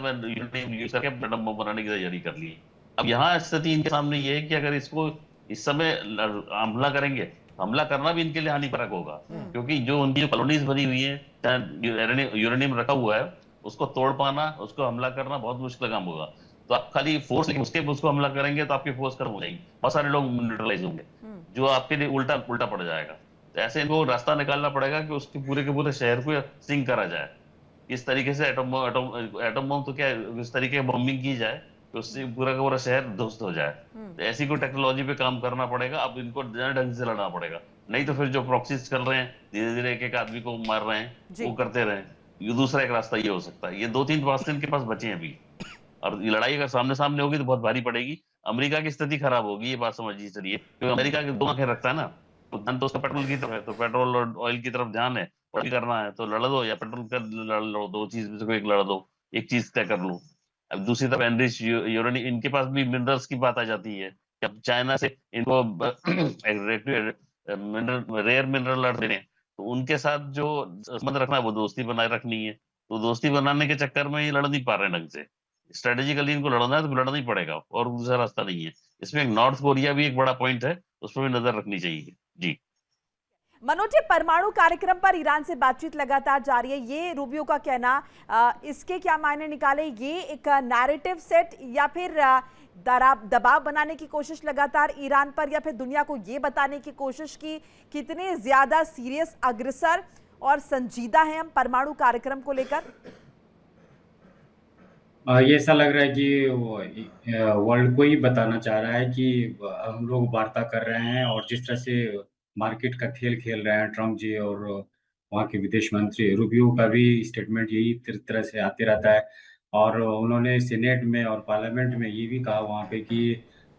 यूज करके एटम बम बनाने की तैयारी कर ली। अब यहाँ स्थिति इनके सामने ये है कि अगर इसको इस समय हमला करेंगे, हमला करना भी इनके लिए हानिकारक होगा, क्योंकि जो उनकी जो कॉलोनीज बनी हुई है, यूरेनियम रखा हुआ है, उसको तोड़ पाना, उसको हमला करना बहुत मुश्किल काम होगा। तो आप खाली फोर्स लेकिन उसको हमला करेंगे तो आपकी फोर्स कम हो जाएगी, बहुत सारे लोग न्यूट्रलाइज होंगे, जो आपके लिए उल्टा पड़ जाएगा। तो ऐसे इनको रास्ता निकालना पड़ेगा कि उसके पूरे के पूरे शहर को सिंक करा जाए। इस तरीके से एटम बम तो क्या, इस तरीके की बॉम्बिंग की जाए तो उससे पूरा का पूरा शहर ध्वस्त हो जाए। तो ऐसी कोई टेक्नोलॉजी पे काम करना पड़ेगा। अब इनको ढंग से लड़ना पड़ेगा, नहीं तो फिर जो प्रॉक्सीज कर रहे हैं, धीरे धीरे एक आदमी को मार रहे हैं, वो करते रहे। ये दूसरा एक रास्ता ये हो सकता है। ये 2-3 रास्ते इनके पास बचे हैं अभी, और ये लड़ाई अगर सामने सामने होगी तो बहुत भारी पड़ेगी। अमेरिका की स्थिति खराब होगी, ये बात समझिए चलिए, क्योंकि अमेरिका के 2 आंखें रखता है ना, तो ध्यान तो उसका पेट्रोल की तरफ है, तो पेट्रोल और ऑयल की तरफ ध्यान है, और करना है तो लड़ दो, या पेट्रोल कर लड़ लो, 2 चीज में से कोई एक लड़ दो, एक चीज तय कर लो। अब दूसरी तरफ एनरिच यूरेनियम, इनके पास भी मिनरल्स की बात आ जाती है। अब चाइना से इनको रेयर मिनरल लड़ देने, तो उनके साथ जो संबंध रखना है वो दोस्ती बनाए रखनी है। तो दोस्ती बनाने के चक्कर में ये लड़ नहीं पा रहे ढंग से। स्ट्रेटेजिकली इनको लड़ना है तो लड़ना ही पड़ेगा, और दूसरा रास्ता नहीं है। इसमें नॉर्थ कोरिया भी एक बड़ा पॉइंट है, उस पर भी नजर रखनी चाहिए। जी मनोज जी, परमाणु कार्यक्रम पर ईरान से बातचीत लगातार जारी है, ये रूबियो का कहना, इसके क्या मायने निकाले? ये एक नैरेटिव सेट या फिर दबाव बनाने की कोशिश लगातार ईरान पर, या फिर दुनिया को ये बताने की कोशिश की कितने ज्यादा सीरियस, अग्रसर और संजीदा हैं हम परमाणु कार्यक्रम को लेकर? ये ऐसा लग रहा है कि वो वर्ल्ड को ही बताना चाह रहा है कि हम लोग वार्ता कर रहे हैं, और जिस तरह से मार्केट का खेल खेल रहे हैं ट्रम्प जी और वहाँ के विदेश मंत्री रूबियो का भी स्टेटमेंट यही तरह से आते रहता है। और उन्होंने सीनेट में और पार्लियामेंट में ये भी कहा वहाँ पे कि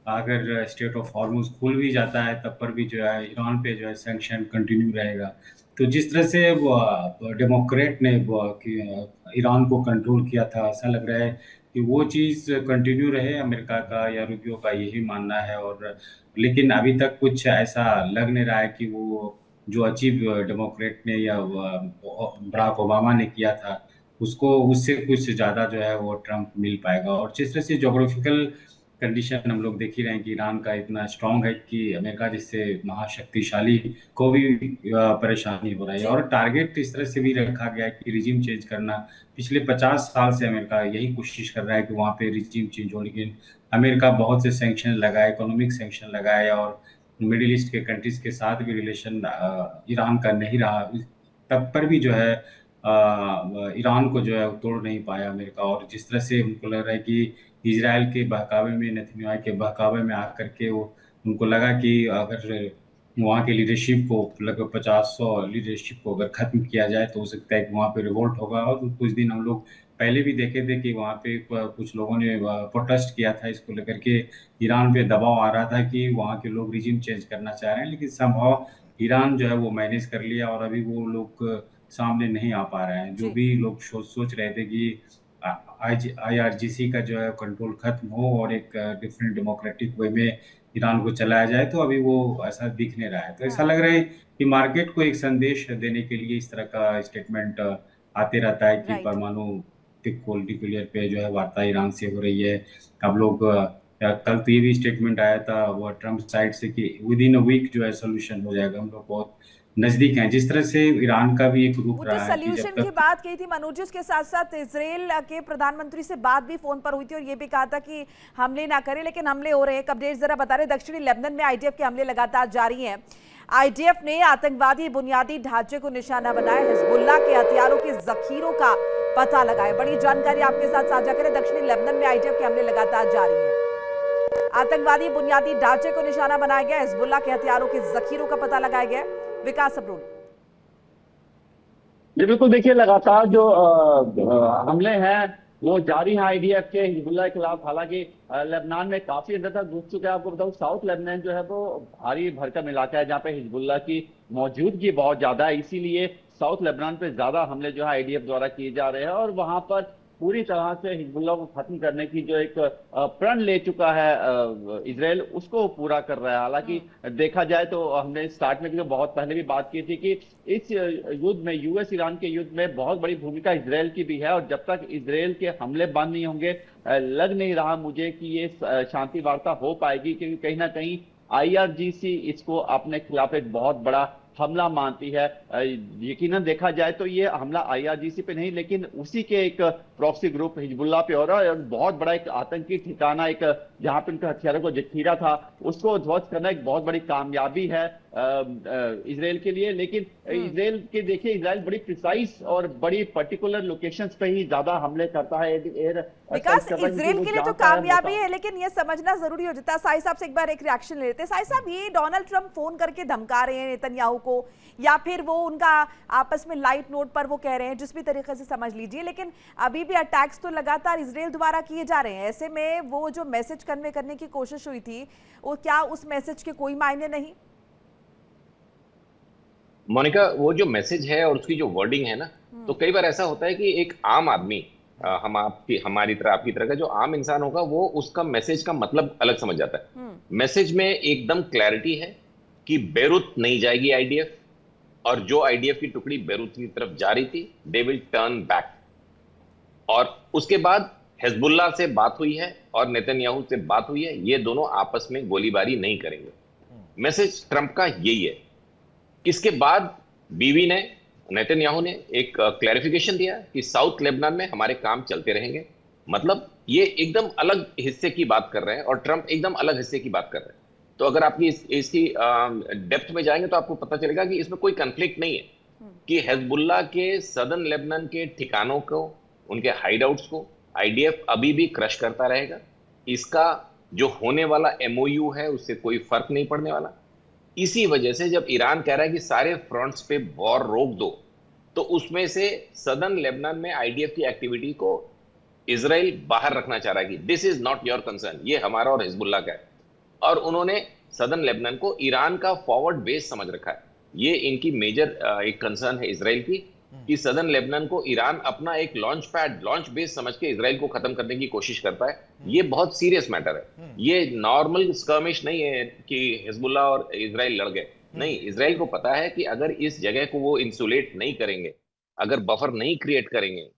अगर स्टेट ऑफ हॉर्मुज खुल भी जाता है तब पर भी जो है ईरान पे जो है सैंक्शन कंटिन्यू रहेगा। तो जिस तरह से डेमोक्रेट ने ईरान को कंट्रोल किया था, ऐसा लग रहा है कि वो चीज़ कंटिन्यू रहे। अमेरिका का या रूबियो का यही मानना है। और लेकिन अभी तक कुछ ऐसा लग नहीं रहा है कि वो जो अचीव डेमोक्रेट ने या बराक ओबामा ने किया था उसको उससे कुछ ज़्यादा जो है वो ट्रम्प मिल पाएगा। और जिस तरह से जोग्राफिकल कंडीशन हम लोग देख ही रहे हैं कि ईरान का इतना स्ट्रांग है कि अमेरिका जैसे महाशक्तिशाली को भी परेशानी हो रही है। और टारगेट इस तरह से भी रखा गया है कि रिजीम चेंज करना। पिछले 50 साल से अमेरिका यही कोशिश कर रहा है कि वहाँ पे रिजीम चेंज हो, लेकिन अमेरिका बहुत से सैंक्शन लगाए, इकोनॉमिक सैंक्शन लगाए, और मिडिल ईस्ट के कंट्रीज के साथ भी रिलेशन ईरान का नहीं रहा, तब पर भी जो है ईरान को जो है तोड़ नहीं पाया अमेरिका। और जिस तरह से उनको लग रहा है कि इजराइल के बहकावे में, नेतन्याहू के बहकावे में आकर के वो उनको लगा कि अगर वहाँ के लीडरशिप को लगभग 50-100 लीडरशिप को अगर खत्म किया जाए तो हो सकता है कि वहाँ पे रिवोल्ट होगा। और कुछ दिन हम लोग पहले भी देखे थे कि वहाँ पे कुछ लोगों ने प्रोटेस्ट किया था इसको लेकर के। ईरान पे दबाव आ रहा था कि वहाँ के लोग रिजीम चेंज करना चाह रहे हैं, लेकिन संभव ईरान जो है वो मैनेज कर लिया और अभी वो लोग सामने नहीं आ पा रहे हैं। जो भी लोग सोच रहे थे कि IRGC का जो है कंट्रोल खत्म हो और एक डिफरेंट डेमोक्रेटिक वे में ईरान को चलाया जाए, तो अभी वो ऐसा दिख नहीं रहा है। तो ऐसा लग रहा है कि मार्केट को एक संदेश देने के लिए इस तरह का स्टेटमेंट आते रहता है कि परमाणु डिक्लेयर पे जो है वार्ता ईरान से हो रही है। अब लोग कल तो ये भी स्टेटमेंट आया था वो ट्रम्प साइड से कि विद इन अ वीक जो है सोल्यूशन हो जाएगा, हम लोग बहुत नजदीक हैं। जिस तरह से ईरान का भी एक रूप रहा है कि जब सॉल्यूशन की बात कही थी मनोज, इसके साथ साथ इजराइल के प्रधानमंत्री से बात भी फोन पर हुई थी और ये भी कहा था कि हमले ना करें, लेकिन हमले हो रहे हैं। अपडेट जरा बता रहे, दक्षिणी लेबनान में आईडीएफ के हमले लगातार जारी हैं। आईडीएफ ने आतंकवादी बुनियादी ढांचे को निशाना बनाया, हिजबुल्लाह के हथियारों के जखीरों का पता लगाया। बड़ी जानकारी आपके साथ साझा करें। दक्षिणी लेबनान में आईडीएफ के हमले लगातार जारी हैं, आतंकवादी बुनियादी ढांचे को निशाना बनाया गया, हिजबुल्लाह के हथियारों के जखीरों का पता लगाया गया। विकास अब्रोल। जी बिल्कुल, देखिए लगातार जो हमले हैं वो जारी हैं आईडीएफ के हिजबुल्लाह के खिलाफ। हालांकि लेबनान में काफी अंदर तक घुस चुका है। आपको बताऊं, साउथ लेबनान जो है वो भारी भरकम इलाका है जहाँ पे हिजबुल्लाह की मौजूदगी बहुत ज्यादा है, इसीलिए साउथ लेबनान पे ज्यादा हमले जो है आईडीएफ द्वारा किए जा रहे हैं। और वहां पर पूरी तरह से हिजबुल्लाह को खत्म करने की जो एक प्रण ले चुका है इजराइल, उसको पूरा कर रहा है। हालांकि देखा जाए तो हमने स्टार्ट में भी तो बहुत पहले भी बात की थी कि इस युद्ध में, यूएस ईरान के युद्ध में बहुत बड़ी भूमिका इजराइल की भी है। और जब तक इजराइल के हमले बंद नहीं होंगे, लग नहीं रहा मुझे कि ये शांति वार्ता हो पाएगी, क्योंकि कहीं ना कहीं IRGC इसको अपने खिलाफ एक बहुत बड़ा हमला मानती है। यकीनन देखा जाए तो ये हमला IRGC पे नहीं, लेकिन उसी के एक प्रॉक्सी ग्रुप हिजबुल्लाह पे हो रहा है। और बहुत बड़ा एक आतंकी ठिकाना, एक जहां पे उनके हथियारों को जखीरा था, उसको ध्वस्त करना एक बहुत बड़ी कामयाबी है इजराइल के लिए। लेकिन इजराइल के देखिए, इजराइल बड़ी प्रिसाइज और बड़ी पर्टिकुलर लोकेशंस पे ही ज्यादा हमले करता है। विकास, इजराइल के लिए तो कामयाबी है, लेकिन ये समझना जरूरी हो जाता है। साई साहब से एक बार एक रिएक्शन ले लेते हैं। साई साहब, ये डोनाल्ड ट्रंप फोन करके धमका रहे हैं नेतन्याहू को, या फिर वो उनका आपस में लाइट नोट पर वो कह रहे हैं, जिस भी तरीके से समझ लीजिए, लेकिन अभी भी अटैक्स तो लगातार इजराइल द्वारा किए जा रहे हैं। ऐसे में वो जो मैसेज कन्वे करने की कोशिश हुई थी, वो क्या उस मैसेज के कोई मायने नहीं? मोनिका, वो जो मैसेज है और उसकी जो वर्डिंग है ना, तो कई बार ऐसा होता है कि एक आम आदमी, हमारी तरह, आपकी तरह का जो आम इंसान होगा, वो उसका मैसेज का मतलब अलग समझ जाता है। मैसेज में एकदम क्लैरिटी है कि बेरूत नहीं जाएगी आईडीएफ, और जो आईडीएफ की टुकड़ी बेरूत की तरफ जा रही थी, दे विल टर्न बैक। और उसके बाद हिजबुल्लाह से बात हुई है और नेतन्याहू से बात हुई है, ये दोनों आपस में गोलीबारी नहीं करेंगे। मैसेज ट्रंप का यही है। इसके बाद बीवी ने, नेतन्याहू ने एक क्लैरिफिकेशन दिया कि साउथ लेबनान में हमारे काम चलते रहेंगे। मतलब ये एकदम अलग हिस्से की बात कर रहे हैं और ट्रंप एकदम अलग हिस्से की बात कर रहे हैं। तो अगर आपकी इसकी डेप्थ में जाएंगे तो आपको पता चलेगा कि इसमें कोई कंफ्लिक्ट नहीं है कि हिजबुल्लाह के सदर्न लेबनान के ठिकानों को, उनके हाइडआउट्स को आईडीएफ अभी भी क्रश करता रहेगा। इसका जो होने वाला एमओयू है उससे कोई फर्क नहीं पड़ने वाला। इसी वजह से जब ईरान कह रहा है कि सारे फ्रंट्स पे वॉर रोक दो, तो उसमें से सदर्न लेबनान में आईडीएफ की एक्टिविटी को इजराइल बाहर रखना चाह रहा है कि this is not your concern, ये हमारा और हिजबुल्लाह का है। और उन्होंने सदर्न लेबनान को ईरान का फॉरवर्ड बेस समझ रखा है। ये इनकी मेजर एक कंसर्न है इजराइल की कि सदर्न लेबनान को ईरान अपना एक लॉन्च पैड, लॉन्च बेस समझ के इजराइल को खत्म करने की कोशिश करता है। ये बहुत सीरियस मैटर है। ये नॉर्मल स्कर्मिश नहीं है कि हिजबुल्लाह और इजराइल लड़ गए। नहीं, इजराइल को पता है कि अगर इस जगह को वो इंसुलेट नहीं करेंगे, अगर बफर नहीं क्रिएट करेंगे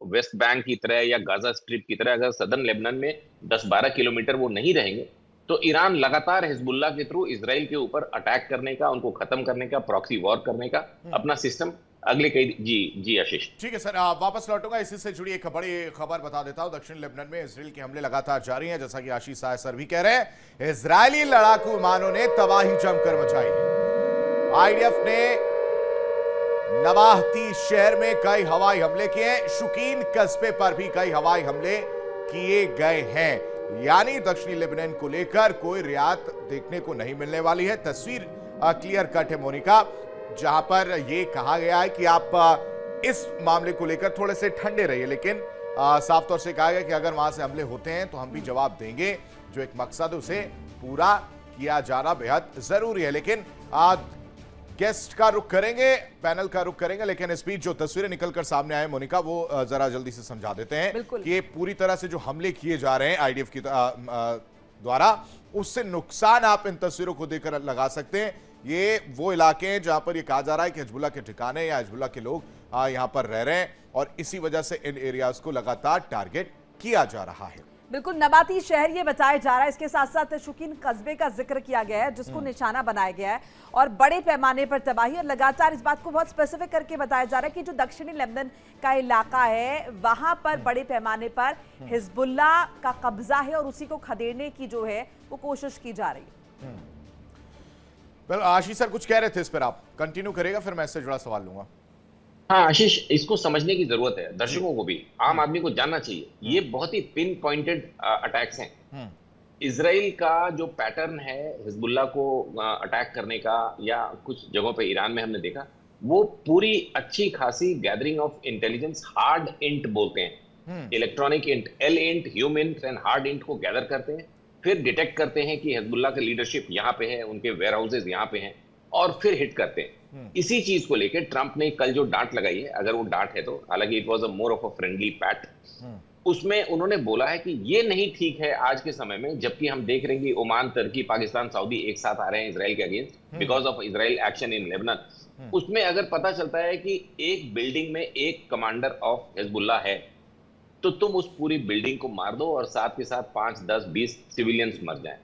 वेस्ट बैंक की तरह या गाजा स्ट्रिप की तरह, अगर सदर्न लेबनान में 10-12 किलोमीटर वो नहीं रहेंगे, तो ईरान लगातार हिजबुल्लाह के थ्रू इजराइल के ऊपर अटैक करने का, उनको खत्म करने का, प्रॉक्सी वॉर करने का अपना सिस्टम अगले कई जी आशीष। ठीक है सर, वापस लौटूंगा। इसी से जुड़ी एक बड़ी खबर बता देता हूं। दक्षिण लेबनान में इजराइल के हमले लगातार जारी हैं, जैसा कि आशीष साय सर भी कह रहे हैं। इजरायली लड़ाकू विमानों ने तबाही जमकर मचाई है। आईडीएफ ने नवाहती शहर में कई हवाई हमले किए हैं। शुकीन कस्बे पर भी कई हवाई हमले किए गए हैं। यानी दक्षिणी लेबनान को लेकर कोई रियायत देखने को नहीं मिलने वाली है। तस्वीर क्लियर कट है मोनिका, जहां पर यह कहा गया है कि आप इस मामले को लेकर थोड़े से ठंडे रहिए, लेकिन साफ तौर से कहा गया कि अगर वहां से हमले होते हैं तो हम भी जवाब देंगे। जो एक मकसद है उसे पूरा किया जाना बेहद जरूरी है। लेकिन गेस्ट का रुख करेंगे, पैनल का रुख करेंगे, लेकिन इस बीच जो तस्वीरें निकलकर सामने आए मोनिका, वो जरा जल्दी से समझा देते हैं कि ये पूरी तरह से जो हमले किए जा रहे हैं आईडीएफ की द्वारा, उससे नुकसान आप इन तस्वीरों को देखकर लगा सकते हैं। ये वो इलाके हैं जहां पर ये कहा जा रहा है कि हिजबुल्लाह के ठिकाने या हिजबुल्लाह के लोग यहां पर रह रहे हैं और इसी वजह से इन एरियाज को लगातार टारगेट किया जा रहा है। बिल्कुल, नबाती शहर ये बताया जा रहा है। इसके साथ साथ शुकीन कस्बे का जिक्र किया गया है जिसको निशाना बनाया गया है और बड़े पैमाने पर तबाही। और लगातार इस बात को बहुत स्पेसिफिक करके बताया जा रहा है कि जो दक्षिणी लेबनान का इलाका है वहां पर बड़े पैमाने पर हिजबुल्लाह का कब्जा है और उसी को खदेड़ने की जो है वो कोशिश की जा रही है। आशीष सर कुछ कह रहे थे, इस पर आप कंटिन्यू करेगा, फिर मैं इससे जुड़ा सवाल लूंगा। हाँ आशीष, इसको समझने की जरूरत है, दर्शकों को भी, आम आदमी को जानना चाहिए। ये बहुत ही पिन पॉइंटेड अटैक्स हैं। इजराइल का जो पैटर्न है हिजबुल्लाह को अटैक करने का, या कुछ जगहों पे ईरान में हमने देखा, वो पूरी अच्छी खासी gathering of intelligence, hard int बोलते हैं, electronic int, L int, Hume int and hard int को गैदर करते हैं, फिर डिटेक्ट करते हैं कि हिजबुल्लाह का लीडरशिप यहाँ पे है, उनके वेयर हाउसेज यहाँ पे हैं, और फिर हिट करते हैं। इसी चीज को लेकर ट्रंप ने कल जो डांट लगाई है, अगर वो डांट है तो, हालांकि it was a more of a friendly PAT, उसमें उन्होंने बोला है कि ये नहीं ठीक है आज के समय में, जबकि हम देख रहे हैं कि ओमान, तुर्की, पाकिस्तान, सऊदी एक साथ आ रहे हैं इजराइल के against because of Israel action in Lebanon. उसमें अगर पता चलता है कि एक बिल्डिंग में एक कमांडर ऑफ हिजबुल्लाह है, तो तुम उस पूरी बिल्डिंग को मार दो और साथ के साथ 5, 10, 20 सिविलियंस मर जाएं।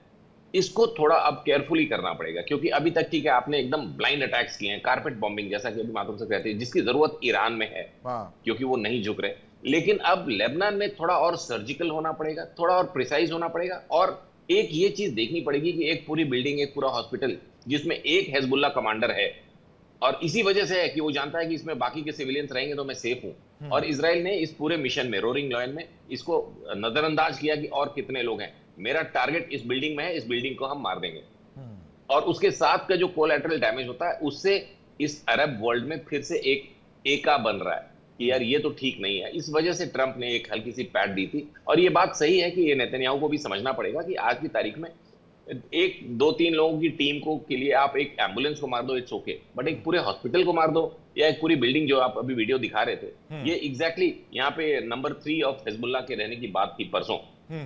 इसको थोड़ा अब केयरफुली करना पड़ेगा, क्योंकि अभी तक ठीक है आपने एकदम ब्लाइंड अटैक्स किए हैं, कारपेट बॉम्बिंग जैसा कि अभी मातूम से कहते हैं, जिसकी जरूरत ईरान में है क्योंकि वो नहीं झुक रहे। लेकिन अब लेबनान में थोड़ा और सर्जिकल होना पड़ेगा, थोड़ा और प्रिसाइज होना पड़ेगा, और एक ये चीज देखनी पड़ेगी कि एक पूरी बिल्डिंग, एक पूरा हॉस्पिटल जिसमें एक हिजबुल्लाह कमांडर है, और इसी वजह से है कि वो जानता है कि इसमें बाकी के सिविलियंस रहेंगे तो मैं सेफ हूं। और इजराइल ने इस पूरे मिशन में, रोरिंग लॉयन में, इसको नजरअंदाज किया कि और कितने लोग हैं, मेरा टारगेट इस बिल्डिंग में है, इस बिल्डिंग को हम मार देंगे। और उसके साथ का जो कोलैटरल डैमेज होता है, उससे इस अरब वर्ल्ड में फिर से एक एका बन रहा है कि यार ये तो ठीक नहीं है। इस वजह से ट्रंप ने एक हल्की सी पैट दी थी। और ये बात सही है कि ये नेतन्याहू को भी समझना पड़ेगा कि आज की तारीख में एक 2-3 लोगों की टीम को के लिए आप एक एम्बुलेंस को मार दो, इट्स ओके, बट एक पूरे हॉस्पिटल को मार दो, या एक पूरी बिल्डिंग, जो आप अभी वीडियो दिखा रहे थे, ये एग्जैक्टली यहाँ पे नंबर 3 ऑफ हिजबुल्लाह के रहने की बात थी परसों,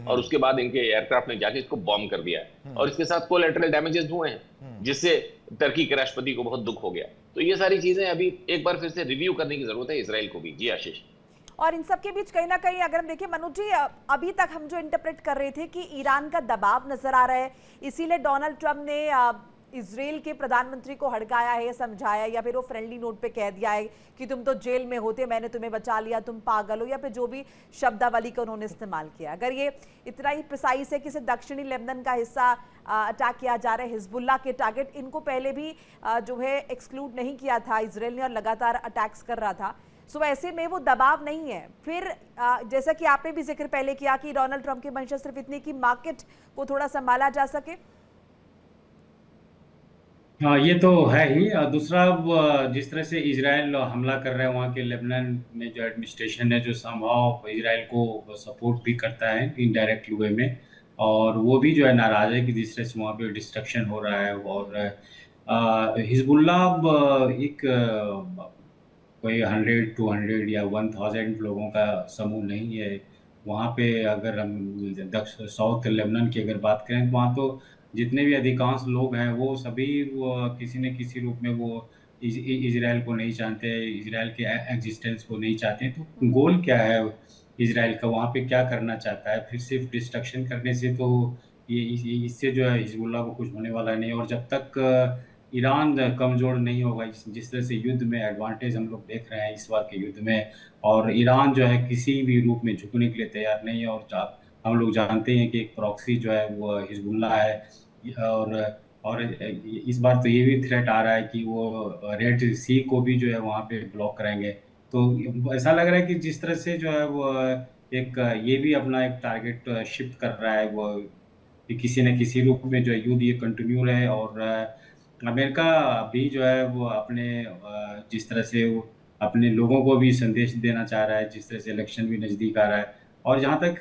और उसके बाद इनके एयरक्राफ्ट ने जाके इसको बॉम्ब कर दिया है, और इसके साथ कोलैटरल डैमेजेस हुए हैं, जिससे टर्की के राष्ट्रपति को बहुत दुख हो गया। तो ये सारी चीजें अभी एक बार फिर से रिव्यू करने की जरूरत है इसराइल को भी। जी आशीष। और इन सब के बीच कहीं ना कहीं अगर हम देखें मनोज जी, अभी तक हम जो इंटरप्रेट कर रहे थे कि ईरान का दबाव नजर आ रहा है, इसीलिए डोनाल्ड ट्रंप ने इजराइल के प्रधानमंत्री को हड़काया है, समझाया, या फिर वो फ्रेंडली नोट पे कह दिया है कि तुम तो जेल में होते, मैंने तुम्हें बचा लिया, तुम पागल हो, या फिर जो भी शब्दावली का उन्होंने इस्तेमाल किया, अगर ये इतना ही प्रिसाइज है कि सिर्फ दक्षिणी लेबनान का हिस्सा अटैक किया जा रहा है, हिजबुल्लाह के टारगेट, इनको पहले भी जो है एक्सक्लूड नहीं किया था इजराइल ने और लगातार अटैक्स कर रहा था, सो ऐसे में वो दबाव नहीं है। फिर जैसा कि आपने भी जिक्र पहले किया कि डोनाल्ड ट्रंप की मंशा सिर्फ इतनी कि मार्केट को थोड़ा संभाला जा सके। हाँ, ये तो है ही। दूसरा, जिस तरह से इजराइल हमला कर रहा है, वहाँ के लेबनान में जो एडमिनिस्ट्रेशन है, जो संभव इजराइल को सपोर्ट भी करता है इनडायरेक्ट वे में, और वो भी जो है नाराज है कि जिस तरह से वहाँ पे डिस्ट्रक्शन हो रहा है। और हिजबुल्लाह एक कोई 100, 200 या 1000 लोगों का समूह नहीं है। वहाँ पे अगर हम साउथ लेबनान की अगर बात करें, तो वहाँ तो जितने भी अधिकांश लोग हैं वो सभी वो किसी न किसी रूप में वो इजराइल को नहीं चाहते, इजराइल के एग्जिस्टेंस को नहीं चाहते। तो गोल क्या है इजराइल का, वहाँ पे क्या करना चाहता है? फिर सिर्फ डिस्ट्रक्शन करने से तो इससे जो है हिजबुल्लाह को कुछ होने वाला नहीं। और जब तक ईरान कमज़ोर नहीं होगा, जिस तरह से युद्ध में एडवांटेज हम लोग देख रहे हैं इस बार के युद्ध में, और ईरान जो है किसी भी रूप में झुकने के लिए तैयार नहीं है। और हम लोग जानते हैं कि एक प्रॉक्सी जो है वो हिजबुल्लाह है। और इस बार तो ये भी थ्रेट आ रहा है कि वो रेड सी को भी जो है वहाँ पे ब्लॉक करेंगे। तो ऐसा लग रहा है कि जिस तरह से जो है वो एक ये भी अपना एक टारगेट शिफ्ट कर रहा है वो, कि किसी न किसी रूप में जो है युद्ध ये कंटिन्यू रहे। और अमेरिका भी जो है वो अपने जिस तरह से वो अपने लोगों को भी संदेश देना चाह रहा है, जिस तरह से इलेक्शन भी नज़दीक आ रहा है। और जहाँ तक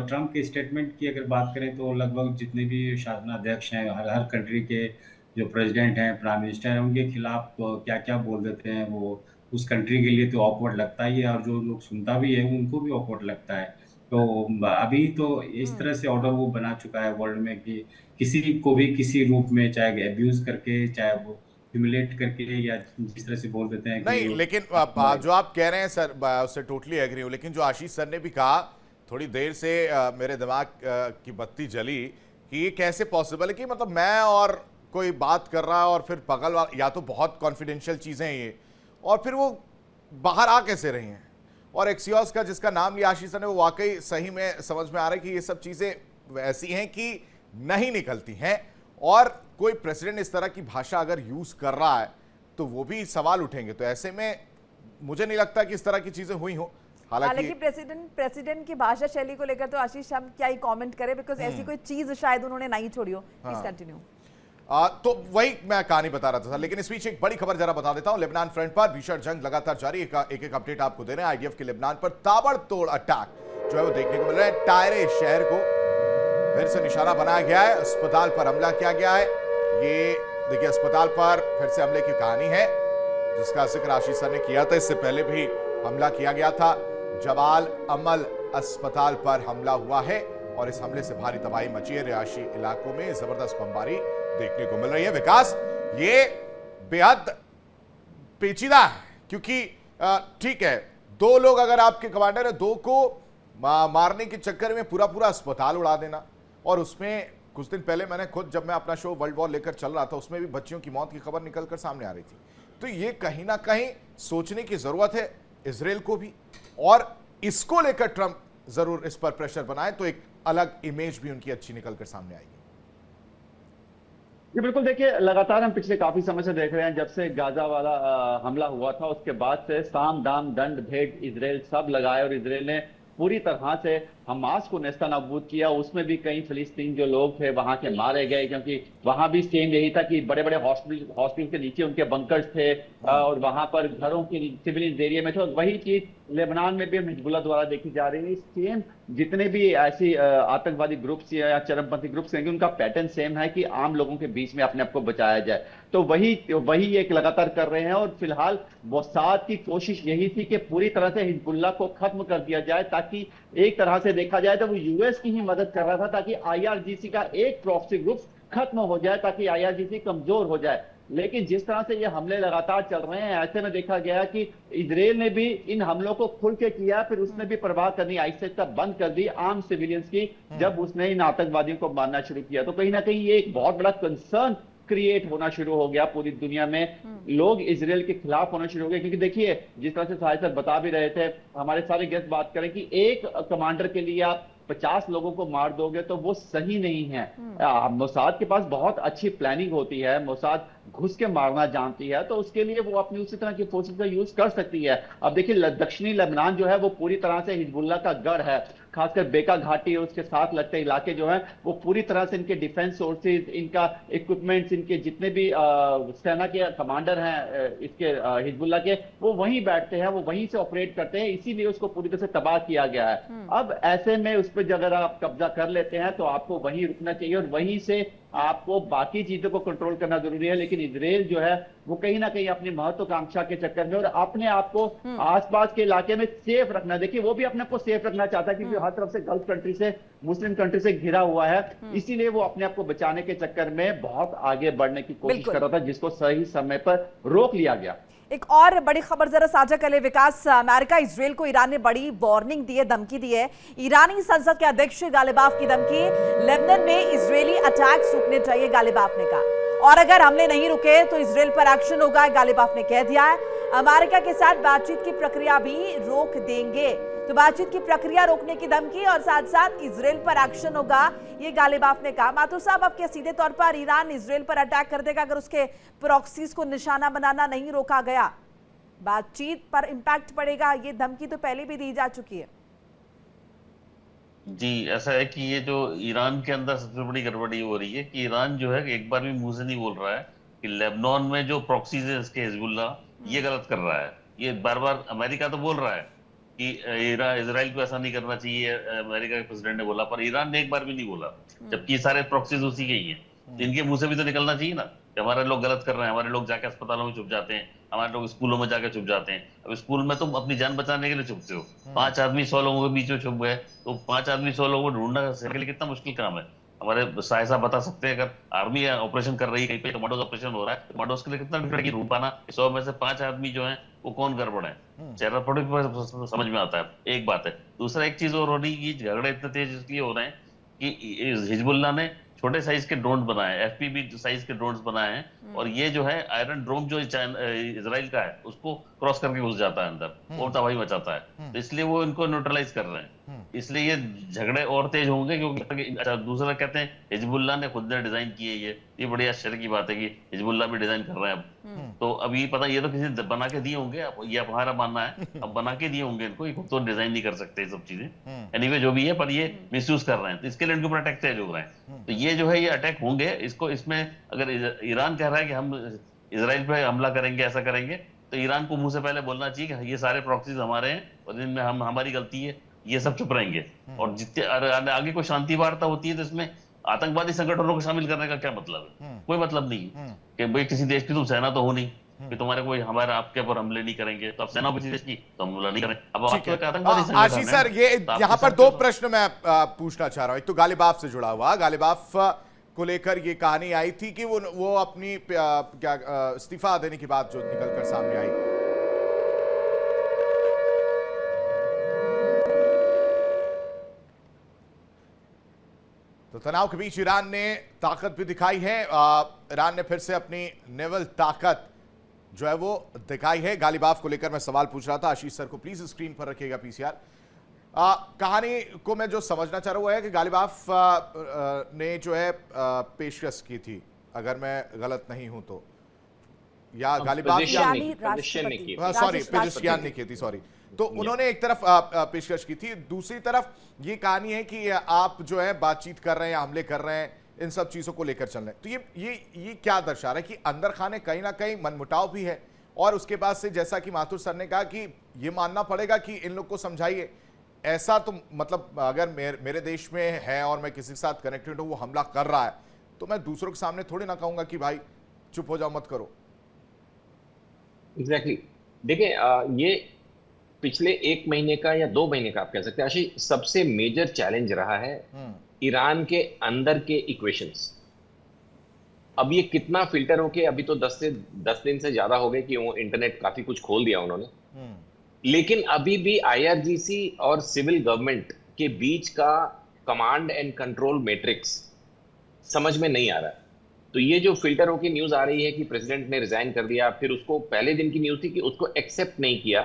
ट्रंप के स्टेटमेंट की अगर बात करें, तो लगभग जितने भी शासनाध्यक्ष हैं, हर कंट्री के जो प्रेसिडेंट हैं, प्राइम मिनिस्टर हैं, उनके खिलाफ क्या क्या बोल देते हैं, वो उस कंट्री के लिए तो ऑकवर्ड लगता ही है, और जो लोग सुनता भी है उनको भी ऑकवर्ड लगता है। तो अभी तो इस तरह से ऑर्डर वो बना चुका है वर्ल्ड में कि किसी को भी किसी रूप में, चाहे एब्यूज करके, चाहे वो ह्यूमिलेट करके, या जिस तरह से बोल देते हैं नहीं, लेकिन जो आप कह रहे हैं सर, उससे टोटली एग्री हूं। लेकिन जो आशीष सर ने भी कहा, थोड़ी देर से मेरे दिमाग की बत्ती जली कि ये कैसे पॉसिबल है कि मतलब मैं और कोई बात कर रहा है और फिर बगल वाला, या तो बहुत कॉन्फिडेंशियल चीजें हैं ये, और फिर वो बाहर आ कैसे रही हैं। और एक्सियोस का जिसका नाम लिया आशीष सर ने, वो वाकई सही में समझ में आ रहा है कि ये सब चीजें ऐसी हैं कि नहीं निकलती हैं। और कोई प्रेसिडेंट इस तरह की भाषा अगर यूज कर रहा है तो वो भी सवाल उठेंगे। तो ऐसे में मुझे नहीं लगता कि इस तरह की चीजें हुई हो। हालांकि प्रेसिडेंट की भाषा शैली को लेकर तो आशीष हम क्या ही कमेंट करें, बिकॉज ऐसी कोई चीज शायद उन्होंने नहीं छोड़ी हो। Please continue. तो वही मैं कहानी बता रहा था, लेकिन इस बीच एक बड़ी खबर जरा बता देता हूं। लेबनान फ्रंट पर भीषण जंग लगातार जारी। एक अपडेट आपको दे रहे हैं। आईडीएफ के लेबनान पर ताबड़तोड़ अटैक जो है वो देखने को मिल रहा है। टायरे शहर को फिर से निशाना बनाया गया है, अस्पताल पर हमला किया गया है। ये देखिए, अस्पताल पर फिर से हमले की कहानी है जिसका जिक्र आशीष सर ने किया था। इससे पहले भी हमला किया गया था। जवाल अमल अस्पताल पर हमला हुआ है और इस हमले से भारी तबाही मची है। रिहायशी इलाकों में जबरदस्त बमबारी देखने को मिल रही है। विकास, ये बेहद पेचीदा है क्योंकि ठीक है, दो लोग अगर आपके कमांडर है, दो को मारने के चक्कर में पूरा अस्पताल उड़ा देना। और उसमें कुछ दिन पहले मैंने खुद, जब मैं अपना शो वर्ल्ड वॉर लेकर चल रहा था, उसमें भी बच्चियों की मौत की खबर निकलकर सामने आ रही थी। तो ये कहीं ना कहीं सोचने की जरूरत है इजराइल को भी, और इसको लेकर ट्रंप जरूर इस पर प्रेशर बनाए तो एक अलग इमेज भी उनकी अच्छी निकलकर सामने आएगी। जी बिल्कुल, देखिए लगातार हम पिछले काफी समय से देख रहे हैं, जब से गाजा वाला हमला हुआ था उसके बाद से साम दाम दंड भेद इजराइल सब लगाए, और इजराइल ने पूरी तरह से हमास को नेस्तनाबूद किया। उसमें भी कई फिलिस्तीन जो लोग थे वहां के मारे गए, क्योंकि वहां भी सेम यही था कि बड़े बड़े हॉस्पिटल के नीचे उनके बंकर्स थे और वहां पर घरों के सिविलियन एरिया में थे। वही चीज लेबनान में भी हिजबुल्लाह द्वारा देखी जा रही है। सेम जितने भी ऐसी आतंकवादी ग्रुप्स या चरमपंथी ग्रुप्स हैं, उनका पैटर्न सेम है कि आम लोगों के बीच में अपने आप को बचाया जाए। तो वही एक लगातार कर रहे हैं। और फिलहाल मोसाद की कोशिश यही थी कि पूरी तरह से हिजबुल्लाह को खत्म कर दिया जाए, ताकि एक तरह से देखा जाए तो वो यूएस की ही मदद कर रहा था, ताकि आईआरजीसी का एक प्रॉक्सी ग्रुप खत्म हो जाए, ताकि आईआरजीसी कमजोर हो जाए। लेकिन जिस तरह से ये हमले लगातार चल रहे हैं, ऐसे में देखा गया कि इजराइल ने भी इन हमलों को खुल के किया, फिर उसने भी परवाह करनी आहिस्ता बंद कर दी आम सिविलियंस की, जब उसने इन आतंकवादियों को मारना शुरू किया। तो कहीं ना कहीं ये एक बहुत बड़ा कंसर्न क्रिएट होना शुरू हो गया पूरी दुनिया में, लोग इजराइल के खिलाफ होना शुरू हो गए। क्योंकि देखिए, जिस तरह से साहिद सर बता भी रहे थे, हमारे सारे गेस्ट बात करें कि एक कमांडर के लिए आप 50 लोगों को मार दोगे तो वो सही नहीं है। मोसाद के पास बहुत अच्छी प्लानिंग होती है, मोसाद घुस के मारना जानती है, तो उसके लिए वो अपनी उसी तरह की फोर्सेस का यूज कर सकती है। अब देखिए, दक्षिणी लेबनान जो है वो पूरी तरह से हिजबुल्लाह का गढ़ है, खासकर बेका घाटी और उसके साथ लगते इलाके जो हैं वो पूरी तरह से इनके डिफेंस सोर्सेज, इनका इक्विपमेंट्स, इनके जितने भी सेना के कमांडर हैं इसके हिजबुल्लाह के, वो वहीं बैठते हैं, वो वहीं से ऑपरेट करते हैं, इसीलिए उसको पूरी तरह से तबाह किया गया है। अब ऐसे में उस पर अगर आप कब्जा कर लेते हैं तो आपको वहीं रुकना चाहिए और वहीं से आपको बाकी चीजों को कंट्रोल करना जरूरी है। लेकिन इजराइल जो है वो कहीं ना कहीं अपनी महत्वाकांक्षा के चक्कर में और अपने आप को आसपास के इलाके में सेफ रखना, देखिए वो भी अपने आप को सेफ रखना चाहता है क्योंकि हर तरफ से गल्फ कंट्री से, मुस्लिम कंट्री से घिरा हुआ है, इसीलिए वो अपने आप को बचाने के चक्कर में बहुत आगे बढ़ने की कोशिश कर रहा था, जिसको सही समय पर रोक लिया गया। एक और बड़ी खबर जरा साझा कर ले विकास। अमेरिका इजराइल को ईरान ने बड़ी वार्निंग दी है, धमकी दी है। ईरानी संसद के अध्यक्ष गालिबाफ की धमकी, लेबनान में इजरायली अटैक्स रुकने चाहिए, गालिबाफ ने कहा, और अगर हमले नहीं रुके तो इजराइल पर एक्शन होगा, गालिबाफ ने कह दिया है। अमेरिका के साथ बातचीत की प्रक्रिया भी रोक देंगे, तो बातचीत की प्रक्रिया रोकने की धमकी और साथ साथ इजराइल पर एक्शन होगा, ये गालिबाफ ने कहा। माथुर साहब, अब क्या सीधे तौर पर ईरान इजराइल पर अटैक कर देगा अगर उसके प्रॉक्सीज को निशाना बनाना नहीं रोका गया? बातचीत पर इंपैक्ट पड़ेगा, ये धमकी तो पहले भी दी जा चुकी है। जी, ऐसा है कि ये जो ईरान के अंदर सबसे बड़ी गड़बड़ी हो रही है कि ईरान जो है एक बार भी मुंह से नहीं बोल रहा है कि लेबनान में जो प्रॉक्सीज है इसके हिजबुल्लाह, ये गलत कर रहा है। ये बार बार अमेरिका तो बोल रहा है कि इजराइल को ऐसा नहीं करना चाहिए, अमेरिका के प्रेसिडेंट ने बोला, पर ईरान ने एक बार भी नहीं बोला, जबकि सारे प्रॉक्सीज उसी के ही हैं। तो इनके मुंह से भी तो निकलना चाहिए ना कि हमारे लोग गलत कर रहे हैं, हमारे लोग जाके अस्पतालों में छुप जाते हैं, हमारे लोग स्कूलों में जाके छुप जाते हैं। अब स्कूल में तुम अपनी जान बचाने के लिए छुपते हो, 5 आदमी 100 लोगों के बीच में छुप गए, तो 5 आदमी 100 लोगों को ढूंढना के लिए कितना मुश्किल काम है। हमारे साहिब साहब बता सकते हैं, अगर आर्मी ऑपरेशन कर रही है कहीं पे, कमांडोज ऑपरेशन हो रहा है, कमांडोज के लिए कितना डिफिकल्ट ढूंढ पाना, 100 में से 5 आदमी जो है वो कौन गड़बड़ है, चेहरा फोटो समझ में आता है। एक बात है। दूसरा एक चीज और हो रही है, झगड़े इतने तेज इसलिए हो रहे हैं कि हिजबुल्लाह ने छोटे साइज के ड्रोन बनाए, एफपीवी साइज के ड्रोन्स बनाए हैं, और ये जो है आयरन ड्रोम जो इजराइल का है उसको क्रॉस करके घुस जाता है अंदर और तबाही मचाता है, तो इसलिए वो इनको न्यूट्रलाइज कर रहे हैं। इसलिए ये झगड़े और तेज होंगे क्योंकि अच्छा, दूसरा कहते हैं हिजबुल्लाह ने खुद ने डिजाइन किए, ये बड़ी आश्चर्य की बात है कि हिजबुल्लाह भी डिजाइन कर रहे हैं अब। तो अभी पता, ये तो किसी ने बना के दिए होंगे, ये हमारा मानना है, अब बना के दिए होंगे इनको, खुद तो डिजाइन नहीं कर सकते ये सब चीजें। एनीवे जो भी है, पर ये मिसयूज कर रहे हैं, तो इसके लिए इनके ऊपर अटैक तेज हो रहे हैं। तो ये जो है ये अटैक होंगे, इसको इसमें अगर ईरान कह रहा है कि हम इजराइल पे हमला करेंगे, ऐसा करेंगे, तो ईरान को मुंह से पहले बोलना चाहिए कि ये सारे प्रॉक्सीज हमारे हैं और इनमें हमारी गलती है, ये सब चुप रहेंगे। और जितने आगे कोई शांति वार्ता होती है तो इसमें आतंकवादी संगठनों को शामिल करने का क्या मतलब है? कोई मतलब नहीं कि भाई किसी देश की तुम सेना तो हो नहीं कि तुम्हारे कोई हमारे आपके ऊपर हमले नहीं करेंगे, तो आप सेना किसी देश की तो हमला नहीं करें। अब आशीष सर, ये यहाँ पर 2 प्रश्न मैं पूछना चाह रहा हूँ। एक तो गालिबाफ से जुड़ा हुआ, गालिबाफ को लेकर ये कहानी आई थी कि वो अपनी क्या इस्तीफा देने की बात जो निकलकर सामने आई, तो तनाव के बीच ईरान ने ताकत भी दिखाई है। ईरान ने फिर से अपनी नेवल ताकत जो है वो दिखाई है। गालिबाफ को लेकर मैं सवाल पूछ रहा था, आशीष सर को प्लीज स्क्रीन पर रखिएगा पीसीआर। कहानी को मैं जो समझना चाह रहा हूं वो है कि गालिबाफ ने जो है पेशकश की थी, अगर मैं गलत नहीं हूं तो, या गालिबाफ सॉरी पेजिशियान ने की थी, सॉरी। तो उन्होंने एक तरफ पेशकश की थी, दूसरी तरफ ये कहानी है कि आप जो है बातचीत कर रहे हैं, हमले कर रहे हैं, इन सब चीजों को लेकर चल रहे हैं। तो ये क्या दर्शा रहा है कि अंदर खाने कहीं ना कहीं मनमुटाव भी है, और उसके बाद से जैसा कि माथुर सर ने कहा कि ये मानना पड़ेगा कि इन लोग को समझाइए, ऐसा तो मतलब अगर मेरे देश में है और मैं किसी के साथ कनेक्टेड हूं, वो हमला कर रहा है, तो मैं दूसरों के सामने थोड़ी ना कहूंगा कि भाई चुप हो जाओ, मत करो। एग्जैक्टली। देखिए, ये पिछले 1 महीने का या 2 महीने का आप कह सकते हैं आशीष, सबसे मेजर चैलेंज रहा है ईरान के अंदर के इक्वेशंस। अब ये कितना फिल्टर होके, अभी तो 10 दिन से ज्यादा हो गए कि वो इंटरनेट काफी कुछ खोल दिया उन्होंने, लेकिन अभी भी IRGC और सिविल गवर्नमेंट के बीच का कमांड एंड कंट्रोल मैट्रिक्स समझ में नहीं आ रहा है। तो ये जो फिल्टर होकर न्यूज आ रही है कि प्रेसिडेंट ने रिजाइन कर दिया, फिर उसको पहले दिन की न्यूज थी कि उसको एक्सेप्ट नहीं किया,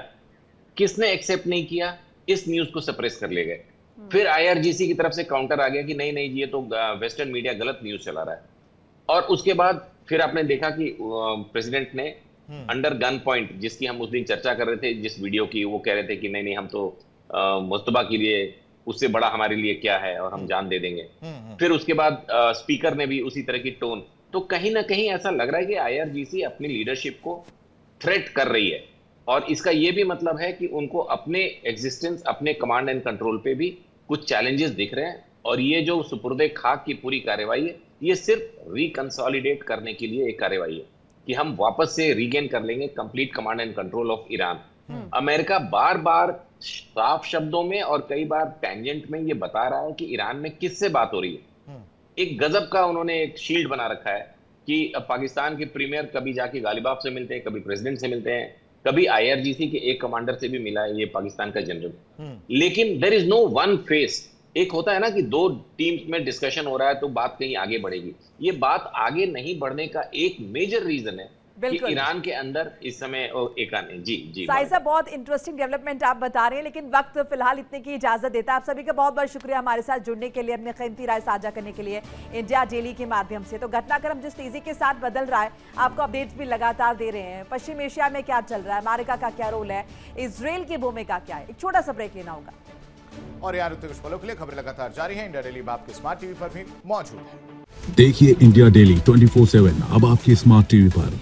किसने एक्सेप्ट नहीं किया, इस न्यूज को सप्रेस कर ले गए। फिर IRGC की तरफ से काउंटर आ गया कि नहीं नहीं, ये तो वेस्टर्न मीडिया गलत न्यूज चला रहा है। और उसके बाद फिर आपने देखा कि प्रेसिडेंट ने अंडर गन पॉइंट, जिसकी हम उस दिन चर्चा कर रहे थे, जिस वीडियो की, वो कह रहे थे कि नहीं नहीं, हम तो मुस्तबा के लिए, उससे बड़ा हमारे लिए क्या है, और हम जान दे देंगे। फिर उसके बाद स्पीकर ने भी उसी तरह की टोन। तो कहीं ना कहीं ऐसा लग रहा है कि IRGC अपनी लीडरशिप को थ्रेट कर रही है, और इसका यह भी मतलब है कि उनको अपने एग्जिस्टेंस, अपने कमांड एंड कंट्रोल पे भी कुछ चैलेंजेस दिख रहे हैं। और ये जो सुपुर्दे खाक की पूरी कार्रवाई है, ये सिर्फ रिकंसोलिडेट करने के लिए एक कार्रवाई है कि हम वापस से रीगेन कर लेंगे complete command and control of Iran. America बार बार साफ शब्दों में और कई बार टेंजेंट में ये बता रहा है कि ईरान में किससे बात हो रही है। एक गजब का उन्होंने एक शील्ड बना रखा है कि पाकिस्तान के प्रीमियर कभी जाके गालिबाफ से मिलते हैं, कभी प्रेसिडेंट से मिलते हैं, कभी IRGC के एक कमांडर से भी मिला है ये पाकिस्तान का जनरल। लेकिन there is no one face. एक होता है ना कि दो टीम्स में डिस्कशन हो रहा है तो बात कहीं आगे बढ़ेगी। ये बात आगे नहीं बढ़ने का एक मेजर रीजन है कि ईरान के अंदर इस समय एक आने। जी साहिब साहब, बहुत इंटरेस्टिंग डेवलपमेंट आप बता रहे हैं, लेकिन वक्त फिलहाल इतने की इजाजत देता है। आप सभी का बहुत बहुत शुक्रिया हमारे साथ जुड़ने के लिए, अपने कीमती राय साझा करने के लिए इंडिया डेली के माध्यम से। तो घटनाक्रम जिस तेजी के साथ बदल रहा है, आपको अपडेट्स भी लगातार दे रहे हैं। पश्चिम एशिया में क्या चल रहा है, अमेरिका का क्या रोल है, इजराइल की भूमिका क्या है। एक छोटा सा ब्रेक लेना होगा। और यार कुछ पलों के लिए खबरें लगातार जारी हैं। इंडिया डेली आपके स्मार्ट टीवी पर भी मौजूद है। देखिए इंडिया डेली 24/7 अब आपके स्मार्ट टीवी पर।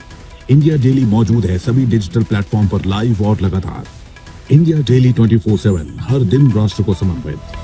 इंडिया डेली मौजूद है सभी डिजिटल प्लेटफॉर्म पर लाइव और लगातार। इंडिया डेली 24/7 हर दिन राष्ट्र को समर्पित।